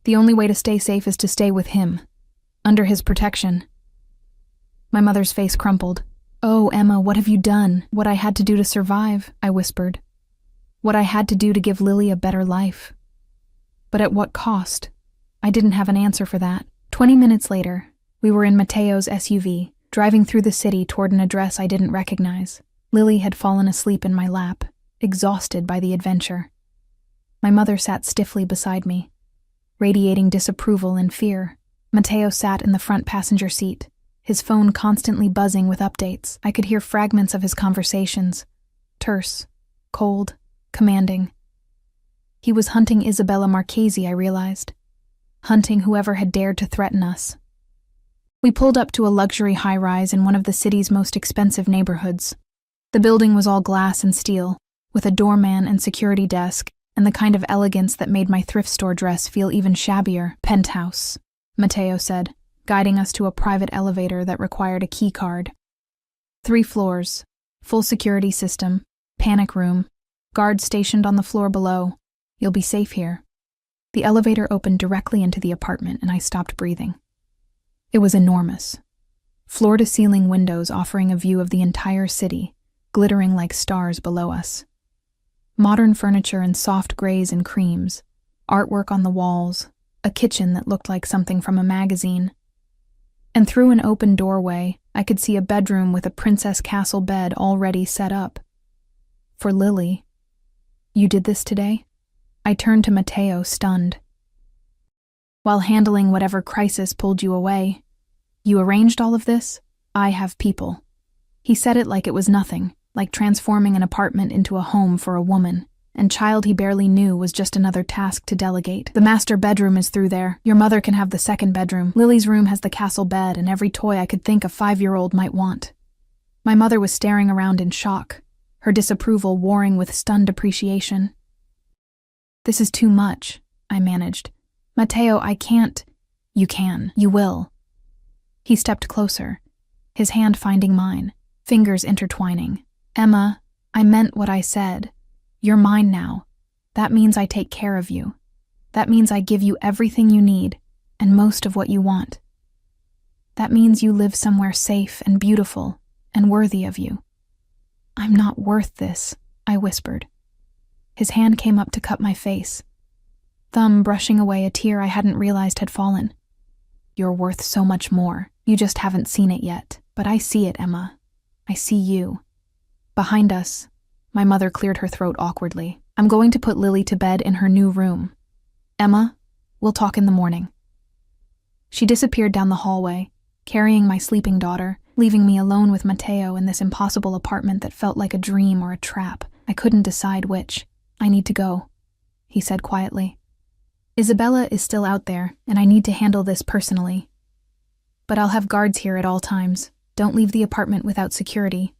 the only way to stay safe is to stay with him. Under his protection. My mother's face crumpled. "Oh, Emma, what have you done? What I had to do to survive," I whispered. "What I had to do to give Lily a better life. But at what cost?" I didn't have an answer for that. 20 minutes later, we were in Mateo's SUV, driving through the city toward an address I didn't recognize. Lily had fallen asleep in my lap, exhausted by the adventure. My mother sat stiffly beside me, radiating disapproval and fear. Mateo sat in the front passenger seat, his phone constantly buzzing with updates. I could hear fragments of his conversations, terse, cold, commanding. He was hunting Isabella Marchese, I realized. Hunting whoever had dared to threaten us. We pulled up to a luxury high-rise in one of the city's most expensive neighborhoods. The building was all glass and steel, with a doorman and security desk, and the kind of elegance that made my thrift store dress feel even shabbier. "Penthouse," Mateo said, guiding us to a private elevator that required a key card. 3 floors, full security system, panic room, guards stationed on the floor below. "You'll be safe here." The elevator opened directly into the apartment, and I stopped breathing. It was enormous. Floor-to-ceiling windows offering a view of the entire city, glittering like stars below us. Modern furniture in soft grays and creams, artwork on the walls, a kitchen that looked like something from a magazine. And through an open doorway, I could see a bedroom with a princess castle bed already set up. For Lily. "You did this today?" I turned to Mateo, stunned. "While handling whatever crisis pulled you away. You arranged all of this? I have people." He said it like it was nothing, like transforming an apartment into a home for a woman, and child he barely knew was just another task to delegate. "The master bedroom is through there. Your mother can have the second bedroom. Lily's room has the castle bed and every toy I could think a 5-year-old might want." My mother was staring around in shock, her disapproval warring with stunned appreciation. "This is too much," I managed. "Mateo, I can't." "You can. You will." He stepped closer, his hand finding mine, fingers intertwining. "Emma, I meant what I said. You're mine now. That means I take care of you. That means I give you everything you need, and most of what you want. That means you live somewhere safe and beautiful and worthy of you." "I'm not worth this," I whispered. His hand came up to cup my face, thumb brushing away a tear I hadn't realized had fallen. "You're worth so much more. You just haven't seen it yet. But I see it, Emma. I see you." Behind us, my mother cleared her throat awkwardly. "I'm going to put Lily to bed in her new room. Emma, we'll talk in the morning." She disappeared down the hallway, carrying my sleeping daughter, leaving me alone with Mateo in this impossible apartment that felt like a dream or a trap. I couldn't decide which. "I need to go," he said quietly. "Isabella is still out there, and I need to handle this personally. But I'll have guards here at all times. Don't leave the apartment without security.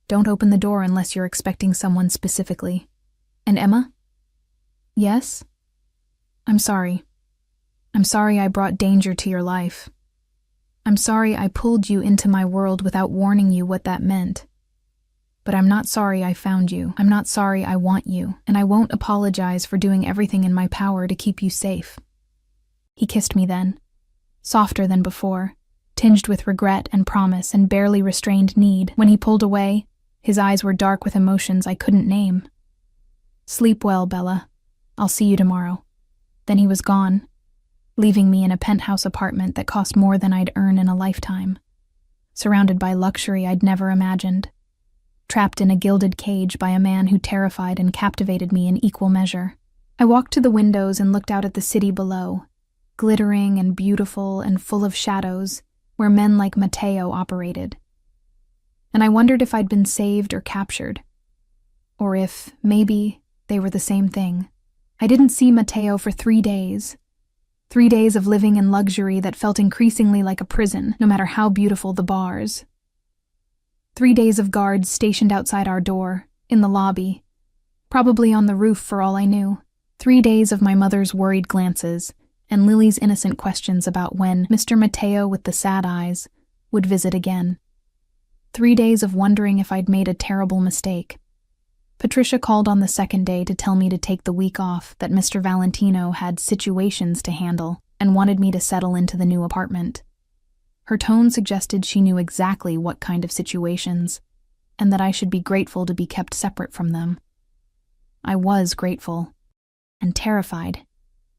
Don't open the door unless you're expecting someone specifically. And Emma?" "Yes?" "I'm sorry. I'm sorry I brought danger to your life. I'm sorry I pulled you into my world without warning you what that meant. But I'm not sorry I found you. I'm not sorry I want you, and I won't apologize for doing everything in my power to keep you safe." He kissed me then, softer than before, tinged with regret and promise and barely restrained need. When he pulled away, his eyes were dark with emotions I couldn't name. "Sleep well, Bella. I'll see you tomorrow." Then he was gone, leaving me in a penthouse apartment that cost more than I'd earn in a lifetime, surrounded by luxury I'd never imagined, trapped in a gilded cage by a man who terrified and captivated me in equal measure. I walked to the windows and looked out at the city below, glittering and beautiful and full of shadows, where men like Mateo operated. And I wondered if I'd been saved or captured, or if, maybe, they were the same thing. I didn't see Mateo for 3 days. 3 days of living in luxury that felt increasingly like a prison, no matter how beautiful the bars. 3 days of guards stationed outside our door, in the lobby, probably on the roof for all I knew. 3 days of my mother's worried glances, and Lily's innocent questions about when Mr. Mateo with the sad eyes would visit again. 3 days of wondering if I'd made a terrible mistake. Patricia called on the second day to tell me to take the week off, that Mr. Valentino had situations to handle and wanted me to settle into the new apartment. Her tone suggested she knew exactly what kind of situations, and that I should be grateful to be kept separate from them. I was grateful, and terrified,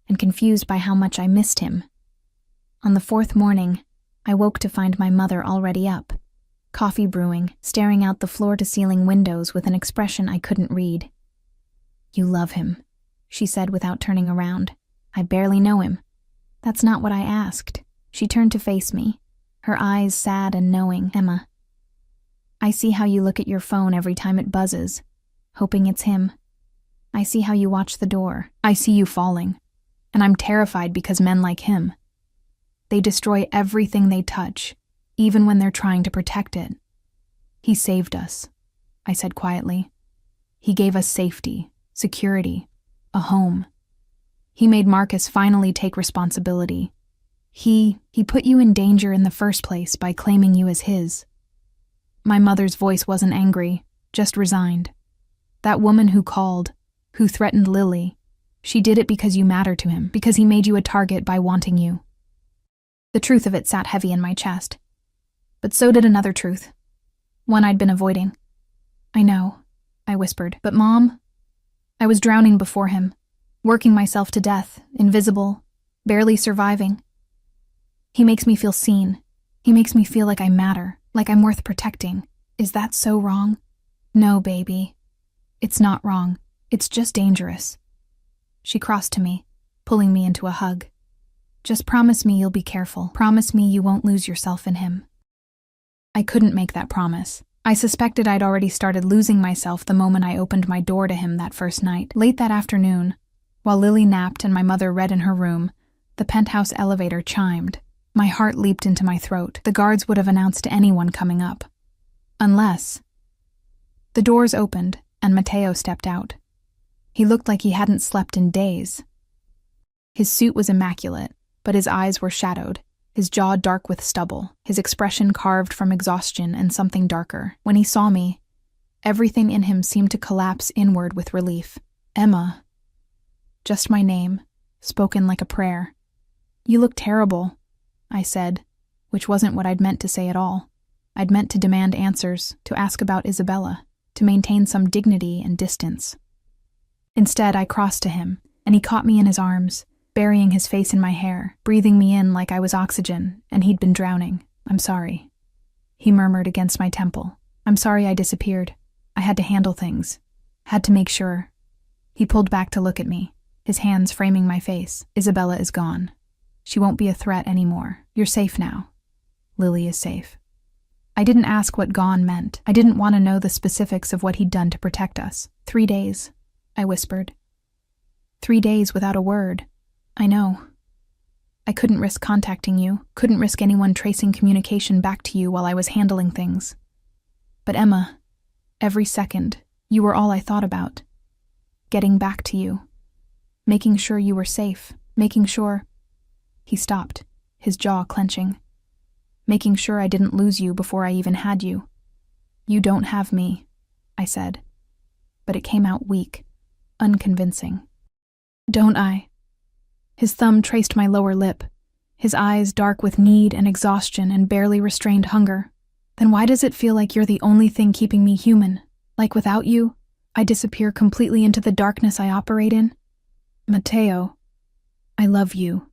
and confused by how much I missed him. On the fourth morning, I woke to find my mother already up, coffee brewing, staring out the floor-to-ceiling windows with an expression I couldn't read. "You love him," she said without turning around. "I barely know him." "That's not what I asked." She turned to face me, her eyes sad and knowing. "Emma, I see how you look at your phone every time it buzzes, hoping it's him. I see how you watch the door. I see you falling. And I'm terrified because men like him. They destroy everything they touch, even when they're trying to protect it. He saved us," I said quietly. "He gave us safety, security, a home. He made Marcus finally take responsibility. He put you in danger in the first place by claiming you as his." My mother's voice wasn't angry, just resigned. "That woman who called, who threatened Lily, she did it because you matter to him, because he made you a target by wanting you." The truth of it sat heavy in my chest. But so did another truth, one I'd been avoiding. "I know," I whispered, "but Mom, I was drowning before him, working myself to death, invisible, barely surviving. He makes me feel seen. He makes me feel like I matter, like I'm worth protecting. Is that so wrong?" "No, baby. It's not wrong. It's just dangerous." She crossed to me, pulling me into a hug. "Just promise me you'll be careful. Promise me you won't lose yourself in him." I couldn't make that promise. I suspected I'd already started losing myself the moment I opened my door to him that first night. Late that afternoon, while Lily napped and my mother read in her room, the penthouse elevator chimed. My heart leaped into my throat. The guards would have announced to anyone coming up. Unless... The doors opened, and Matteo stepped out. He looked like he hadn't slept in days. His suit was immaculate, but his eyes were shadowed, his jaw dark with stubble, his expression carved from exhaustion and something darker. When he saw me, everything in him seemed to collapse inward with relief. "Emma." Just my name, spoken like a prayer. "You look terrible," I said, which wasn't what I'd meant to say at all. I'd meant to demand answers, to ask about Isabella, to maintain some dignity and distance. Instead, I crossed to him, and he caught me in his arms, burying his face in my hair, breathing me in like I was oxygen, and he'd been drowning. "I'm sorry," he murmured against my temple. "I'm sorry I disappeared. I had to handle things. Had to make sure." He pulled back to look at me, his hands framing my face. "Isabella is gone. She won't be a threat anymore. You're safe now. Lily is safe." I didn't ask what gone meant. I didn't want to know the specifics of what he'd done to protect us. 3 days, I whispered. 3 days without a word. I know. I couldn't risk contacting you, couldn't risk anyone tracing communication back to you while I was handling things. But Emma, every second, you were all I thought about. Getting back to you. Making sure you were safe. Making sure... He stopped, his jaw clenching. "Making sure I didn't lose you before I even had you." "You don't have me," I said. But it came out weak, unconvincing. "Don't I?" His thumb traced my lower lip, his eyes dark with need and exhaustion and barely restrained hunger. "Then why does it feel like you're the only thing keeping me human? Like without you, I disappear completely into the darkness I operate in?" "Matteo, I love you."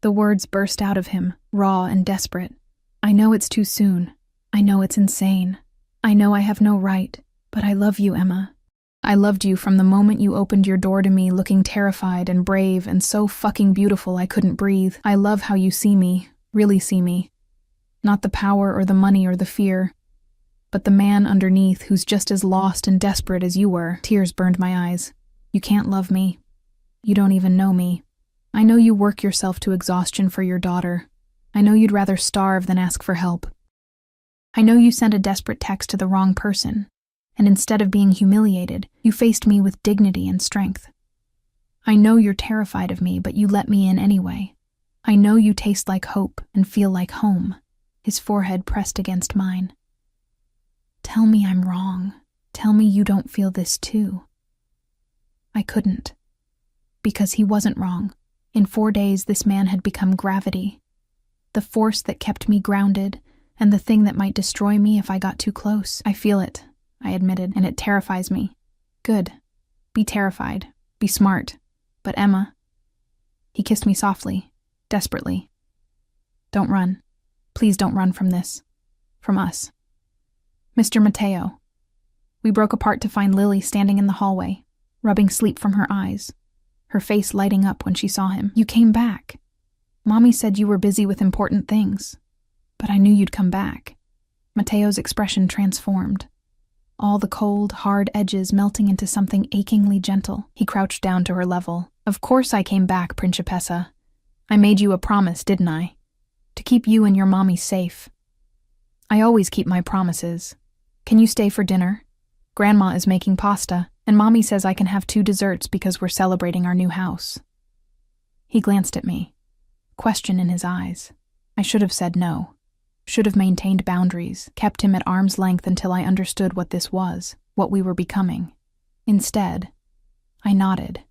The words burst out of him, raw and desperate. "I know it's too soon. I know it's insane. I know I have no right, but I love you, Emma. I loved you from the moment you opened your door to me looking terrified and brave and so fucking beautiful I couldn't breathe. I love how you see me, really see me. Not the power or the money or the fear, but the man underneath who's just as lost and desperate as you were." Tears burned my eyes. "You can't love me. You don't even know me. I know you work yourself to exhaustion for your daughter. I know you'd rather starve than ask for help. I know you sent a desperate text to the wrong person, and instead of being humiliated, you faced me with dignity and strength. I know you're terrified of me, but you let me in anyway. I know you taste like hope and feel like home." His forehead pressed against mine. "Tell me I'm wrong. Tell me you don't feel this too." I couldn't. Because he wasn't wrong. In 4 days, this man had become gravity. the force that kept me grounded, and the thing that might destroy me if I got too close. I feel it, I admitted, and it terrifies me. Good. Be terrified. Be smart. But Emma... He kissed me softly, desperately. Don't run. Please don't run from this. From us. Mr. Mateo. We broke apart to find Lily standing in the hallway, rubbing sleep from her eyes, her face lighting up when she saw him. You came back. Mommy said you were busy with important things, but I knew you'd come back. Mateo's expression transformed, all the cold, hard edges melting into something achingly gentle. He crouched down to her level. Of course I came back, Principessa. I made you a promise, didn't I? To keep you and your mommy safe. I always keep my promises. Can you stay for dinner? Grandma is making pasta, and Mommy says I can have 2 desserts because we're celebrating our new house. He glanced at me, question in his eyes. I should have said no. Should have maintained boundaries, kept him at arm's length until I understood what this was, what we were becoming. Instead, I nodded.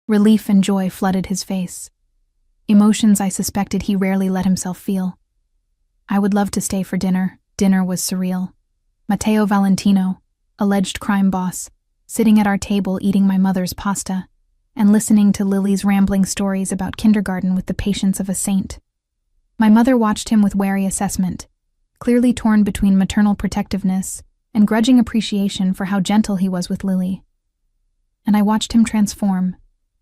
Relief and joy flooded his face. Emotions I suspected he rarely let himself feel. I would love to stay for dinner. Dinner was surreal. Matteo Valentino, alleged crime boss, sitting at our table eating my mother's pasta, and listening to Lily's rambling stories about kindergarten with the patience of a saint. My mother watched him with wary assessment, clearly torn between maternal protectiveness and grudging appreciation for how gentle he was with Lily. And I watched him transform.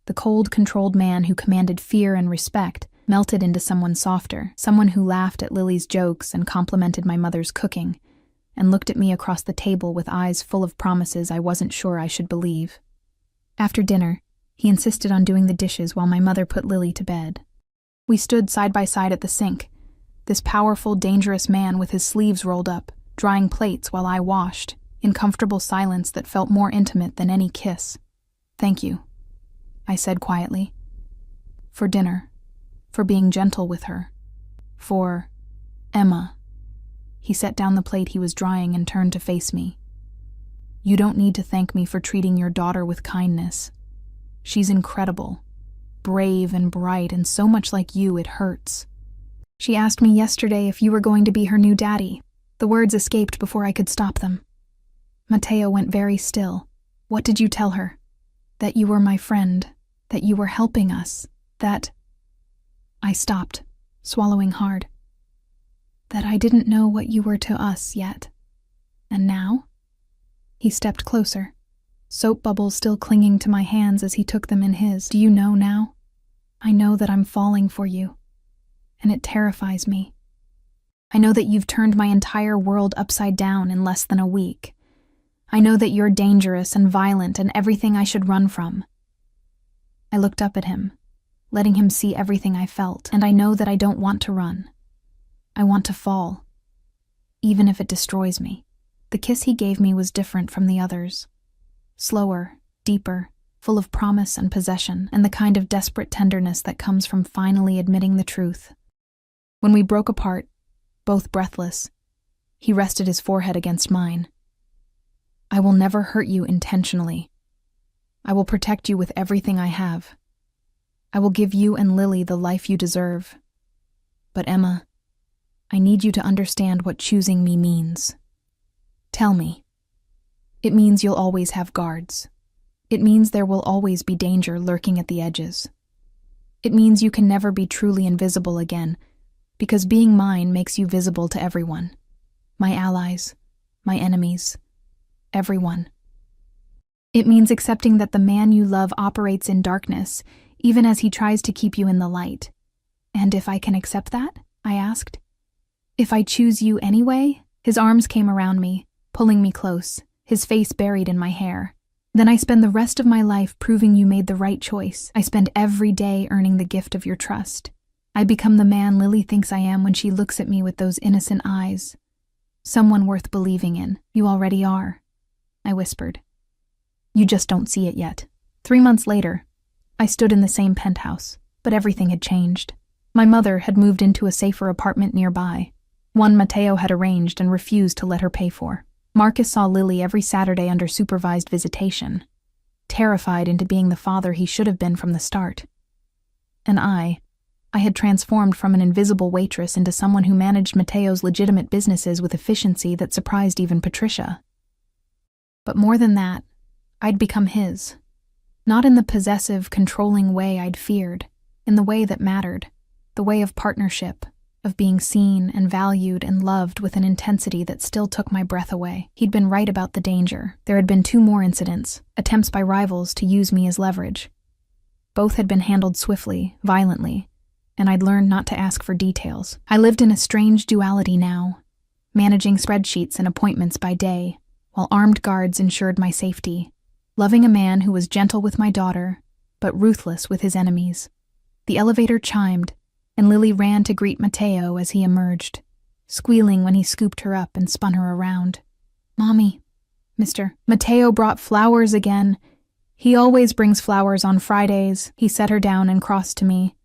The cold, controlled man who commanded fear and respect melted into someone softer, someone who laughed at Lily's jokes and complimented my mother's cooking, and looked at me across the table with eyes full of promises I wasn't sure I should believe. After dinner, he insisted on doing the dishes while my mother put Lily to bed. We stood side by side at the sink, this powerful, dangerous man with his sleeves rolled up, drying plates while I washed, in comfortable silence that felt more intimate than any kiss. Thank you, I said quietly. For dinner, for being gentle with her, for Emma. He set down the plate he was drying and turned to face me. You don't need to thank me for treating your daughter with kindness. She's incredible, brave and bright, and so much like you it hurts. She asked me yesterday if you were going to be her new daddy. The words escaped before I could stop them. Matteo went very still. What did you tell her? That you were my friend, that you were helping us, that... I stopped, swallowing hard. That I didn't know what you were to us yet. And now? He stepped closer, soap bubbles still clinging to my hands as he took them in his. Do you know now? I know that I'm falling for you, and it terrifies me. I know that you've turned my entire world upside down in less than a week. I know that you're dangerous and violent and everything I should run from. I looked up at him, letting him see everything I felt, and I know that I don't want to run. I want to fall, even if it destroys me. The kiss he gave me was different from the others. Slower, deeper, full of promise and possession, and the kind of desperate tenderness that comes from finally admitting the truth. When we broke apart, both breathless, he rested his forehead against mine. I will never hurt you intentionally. I will protect you with everything I have. I will give you and Lily the life you deserve. But Emma, I need you to understand what choosing me means. Tell me. It means you'll always have guards. It means there will always be danger lurking at the edges. It means you can never be truly invisible again, because being mine makes you visible to everyone. My allies, my enemies, everyone. It means accepting that the man you love operates in darkness, even as he tries to keep you in the light. And if I can accept that? I asked. If I choose you anyway? His arms came around me, pulling me close, his face buried in my hair. Then I spend the rest of my life proving you made the right choice. I spend every day earning the gift of your trust. I become the man Lily thinks I am when she looks at me with those innocent eyes. Someone worth believing in. You already are, I whispered. You just don't see it yet. 3 months later, I stood in the same penthouse, but everything had changed. My mother had moved into a safer apartment nearby, one Matteo had arranged and refused to let her pay for. Marcus saw Lily every Saturday under supervised visitation, terrified into being the father he should have been from the start. And I, I had transformed from an invisible waitress into someone who managed Mateo's legitimate businesses with efficiency that surprised even Patricia. But more than that, I'd become his. Not in the possessive, controlling way I'd feared, in the way that mattered, the way of partnership, of being seen and valued and loved with an intensity that still took my breath away. He'd been right about the danger. There had been 2 more incidents, attempts by rivals to use me as leverage. Both had been handled swiftly, violently, and I'd learned not to ask for details. I lived in a strange duality now, managing spreadsheets and appointments by day, while armed guards ensured my safety, loving a man who was gentle with my daughter, but ruthless with his enemies. The elevator chimed, and Lily ran to greet Mateo as he emerged, squealing when he scooped her up and spun her around. "Mommy, Mr. Mateo brought flowers again. He always brings flowers on Fridays." He set her down and crossed to me,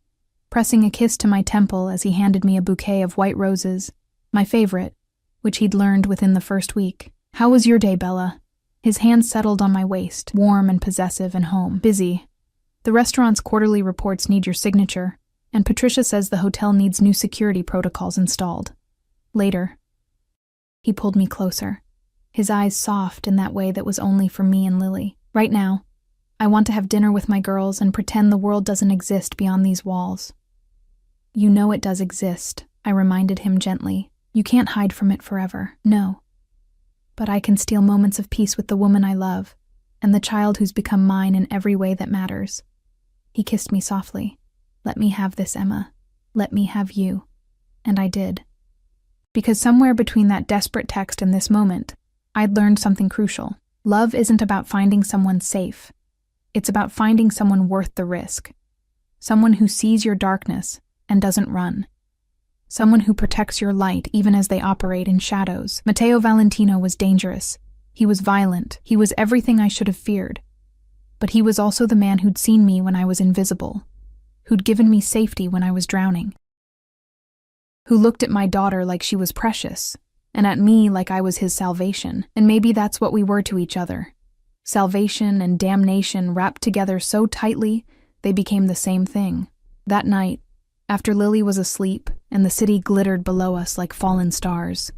pressing a kiss to my temple as he handed me a bouquet of white roses, my favorite, which he'd learned within the first week. "How was your day, Bella?" His hand settled on my waist, warm and possessive and home. "Busy. The restaurant's quarterly reports need your signature, and Patricia says the hotel needs new security protocols installed. Later." He pulled me closer, his eyes soft in that way that was only for me and Lily. "Right now, I want to have dinner with my girls and pretend the world doesn't exist beyond these walls." "You know it does exist," I reminded him gently. "You can't hide from it forever." "No. But I can steal moments of peace with the woman I love, and the child who's become mine in every way that matters." He kissed me softly. "Let me have this, Emma. Let me have you." And I did. Because somewhere between that desperate text and this moment, I'd learned something crucial. Love isn't about finding someone safe. It's about finding someone worth the risk. Someone who sees your darkness and doesn't run. Someone who protects your light even as they operate in shadows. Matteo Valentino was dangerous. He was violent. He was everything I should have feared. But he was also the man who'd seen me when I was invisible, who'd given me safety when I was drowning, who looked at my daughter like she was precious, and at me like I was his salvation. And maybe that's what we were to each other. Salvation and damnation wrapped together so tightly, they became the same thing. That night, after Lily was asleep and the city glittered below us like fallen stars,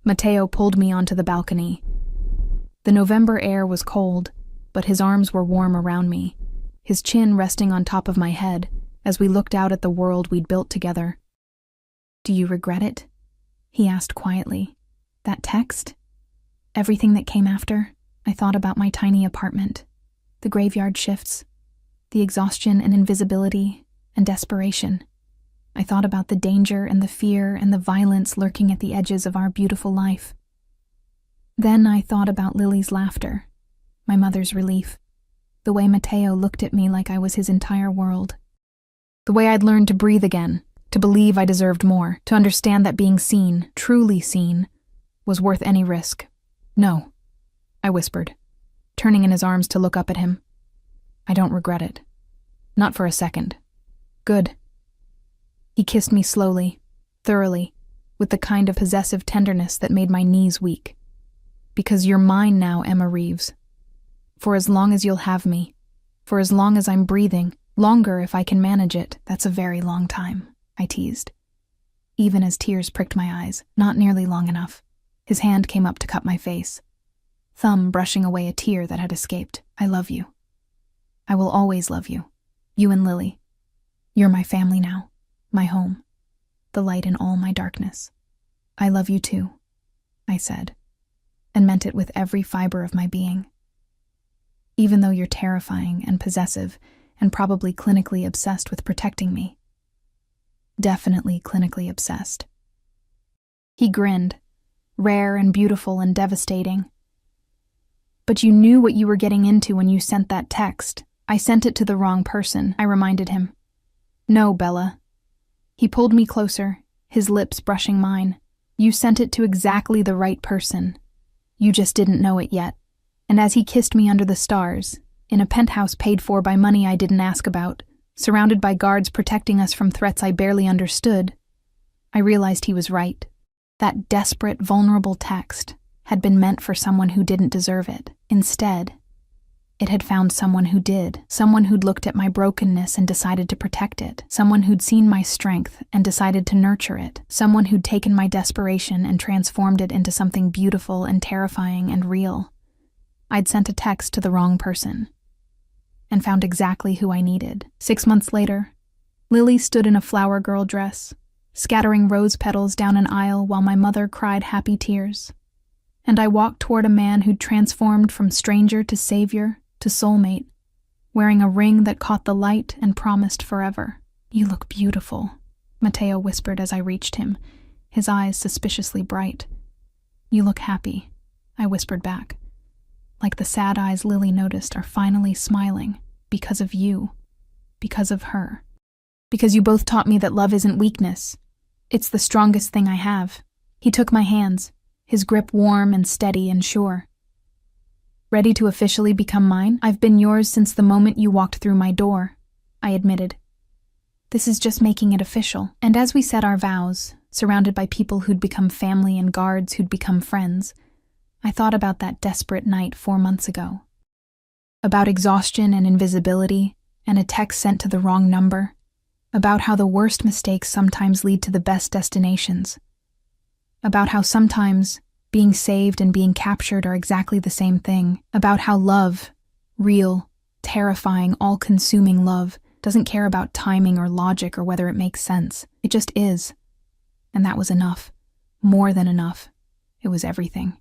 Matteo pulled me onto the balcony. The November air was cold, but his arms were warm around me, his chin resting on top of my head as we looked out at the world we'd built together. "Do you regret it?" he asked quietly. "That text? Everything that came after?" I thought about my tiny apartment, the graveyard shifts, the exhaustion and invisibility and desperation. I thought about the danger and the fear and the violence lurking at the edges of our beautiful life. Then I thought about Lily's laughter, my mother's relief, the way Matteo looked at me like I was his entire world, the way I'd learned to breathe again, to believe I deserved more, to understand that being seen, truly seen, was worth any risk. "No," I whispered, turning in his arms to look up at him. "I don't regret it. Not for a second." "Good." He kissed me slowly, thoroughly, with the kind of possessive tenderness that made my knees weak. "Because you're mine now, Emma Reeves. For as long as you'll have me, for as long as I'm breathing, longer if I can manage it." "That's a very long time," I teased, even as tears pricked my eyes. "Not nearly long enough." His hand came up to cup my face, thumb brushing away a tear that had escaped. "I love you. I will always love you. You and Lily. You're my family now, my home, the light in all my darkness." "I love you too," I said, and meant it with every fiber of my being. "Even though you're terrifying and possessive and probably clinically obsessed with protecting me." "Definitely clinically obsessed." He grinned, rare and beautiful and devastating. "But you knew what you were getting into when you sent that text." "I sent it to the wrong person," I reminded him. "No, Bella." He pulled me closer, his lips brushing mine. "You sent it to exactly the right person. You just didn't know it yet." And as he kissed me under the stars, in a penthouse paid for by money I didn't ask about, surrounded by guards protecting us from threats I barely understood, I realized he was right. That desperate, vulnerable text had been meant for someone who didn't deserve it. Instead, It had found someone who did, someone who'd looked at my brokenness and decided to protect it, someone who'd seen my strength and decided to nurture it, someone who'd taken my desperation and transformed it into something beautiful and terrifying and real. I'd sent a text to the wrong person and found exactly who I needed. 6 months later, Lily stood in a flower girl dress, scattering rose petals down an aisle while my mother cried happy tears. And I walked toward a man who'd transformed from stranger to savior to soulmate, wearing a ring that caught the light and promised forever. "You look beautiful," Mateo whispered as I reached him, his eyes suspiciously bright. "You look happy," I whispered back. Like the sad eyes Lily noticed are finally smiling, because of you, because of her. Because you both taught me that love isn't weakness. It's the strongest thing I have. He took my hands, his grip warm and steady and sure. "Ready to officially become mine? I've been yours since the moment you walked through my door," I admitted. "This is just making it official." And as we said our vows, surrounded by people who'd become family and guards who'd become friends, I thought about that desperate night 4 months ago. About exhaustion and invisibility, and a text sent to the wrong number. About how the worst mistakes sometimes lead to the best destinations. About how sometimes being saved and being captured are exactly the same thing. About how love, real, terrifying, all-consuming love, doesn't care about timing or logic or whether it makes sense. It just is. And that was enough. More than enough. It was everything.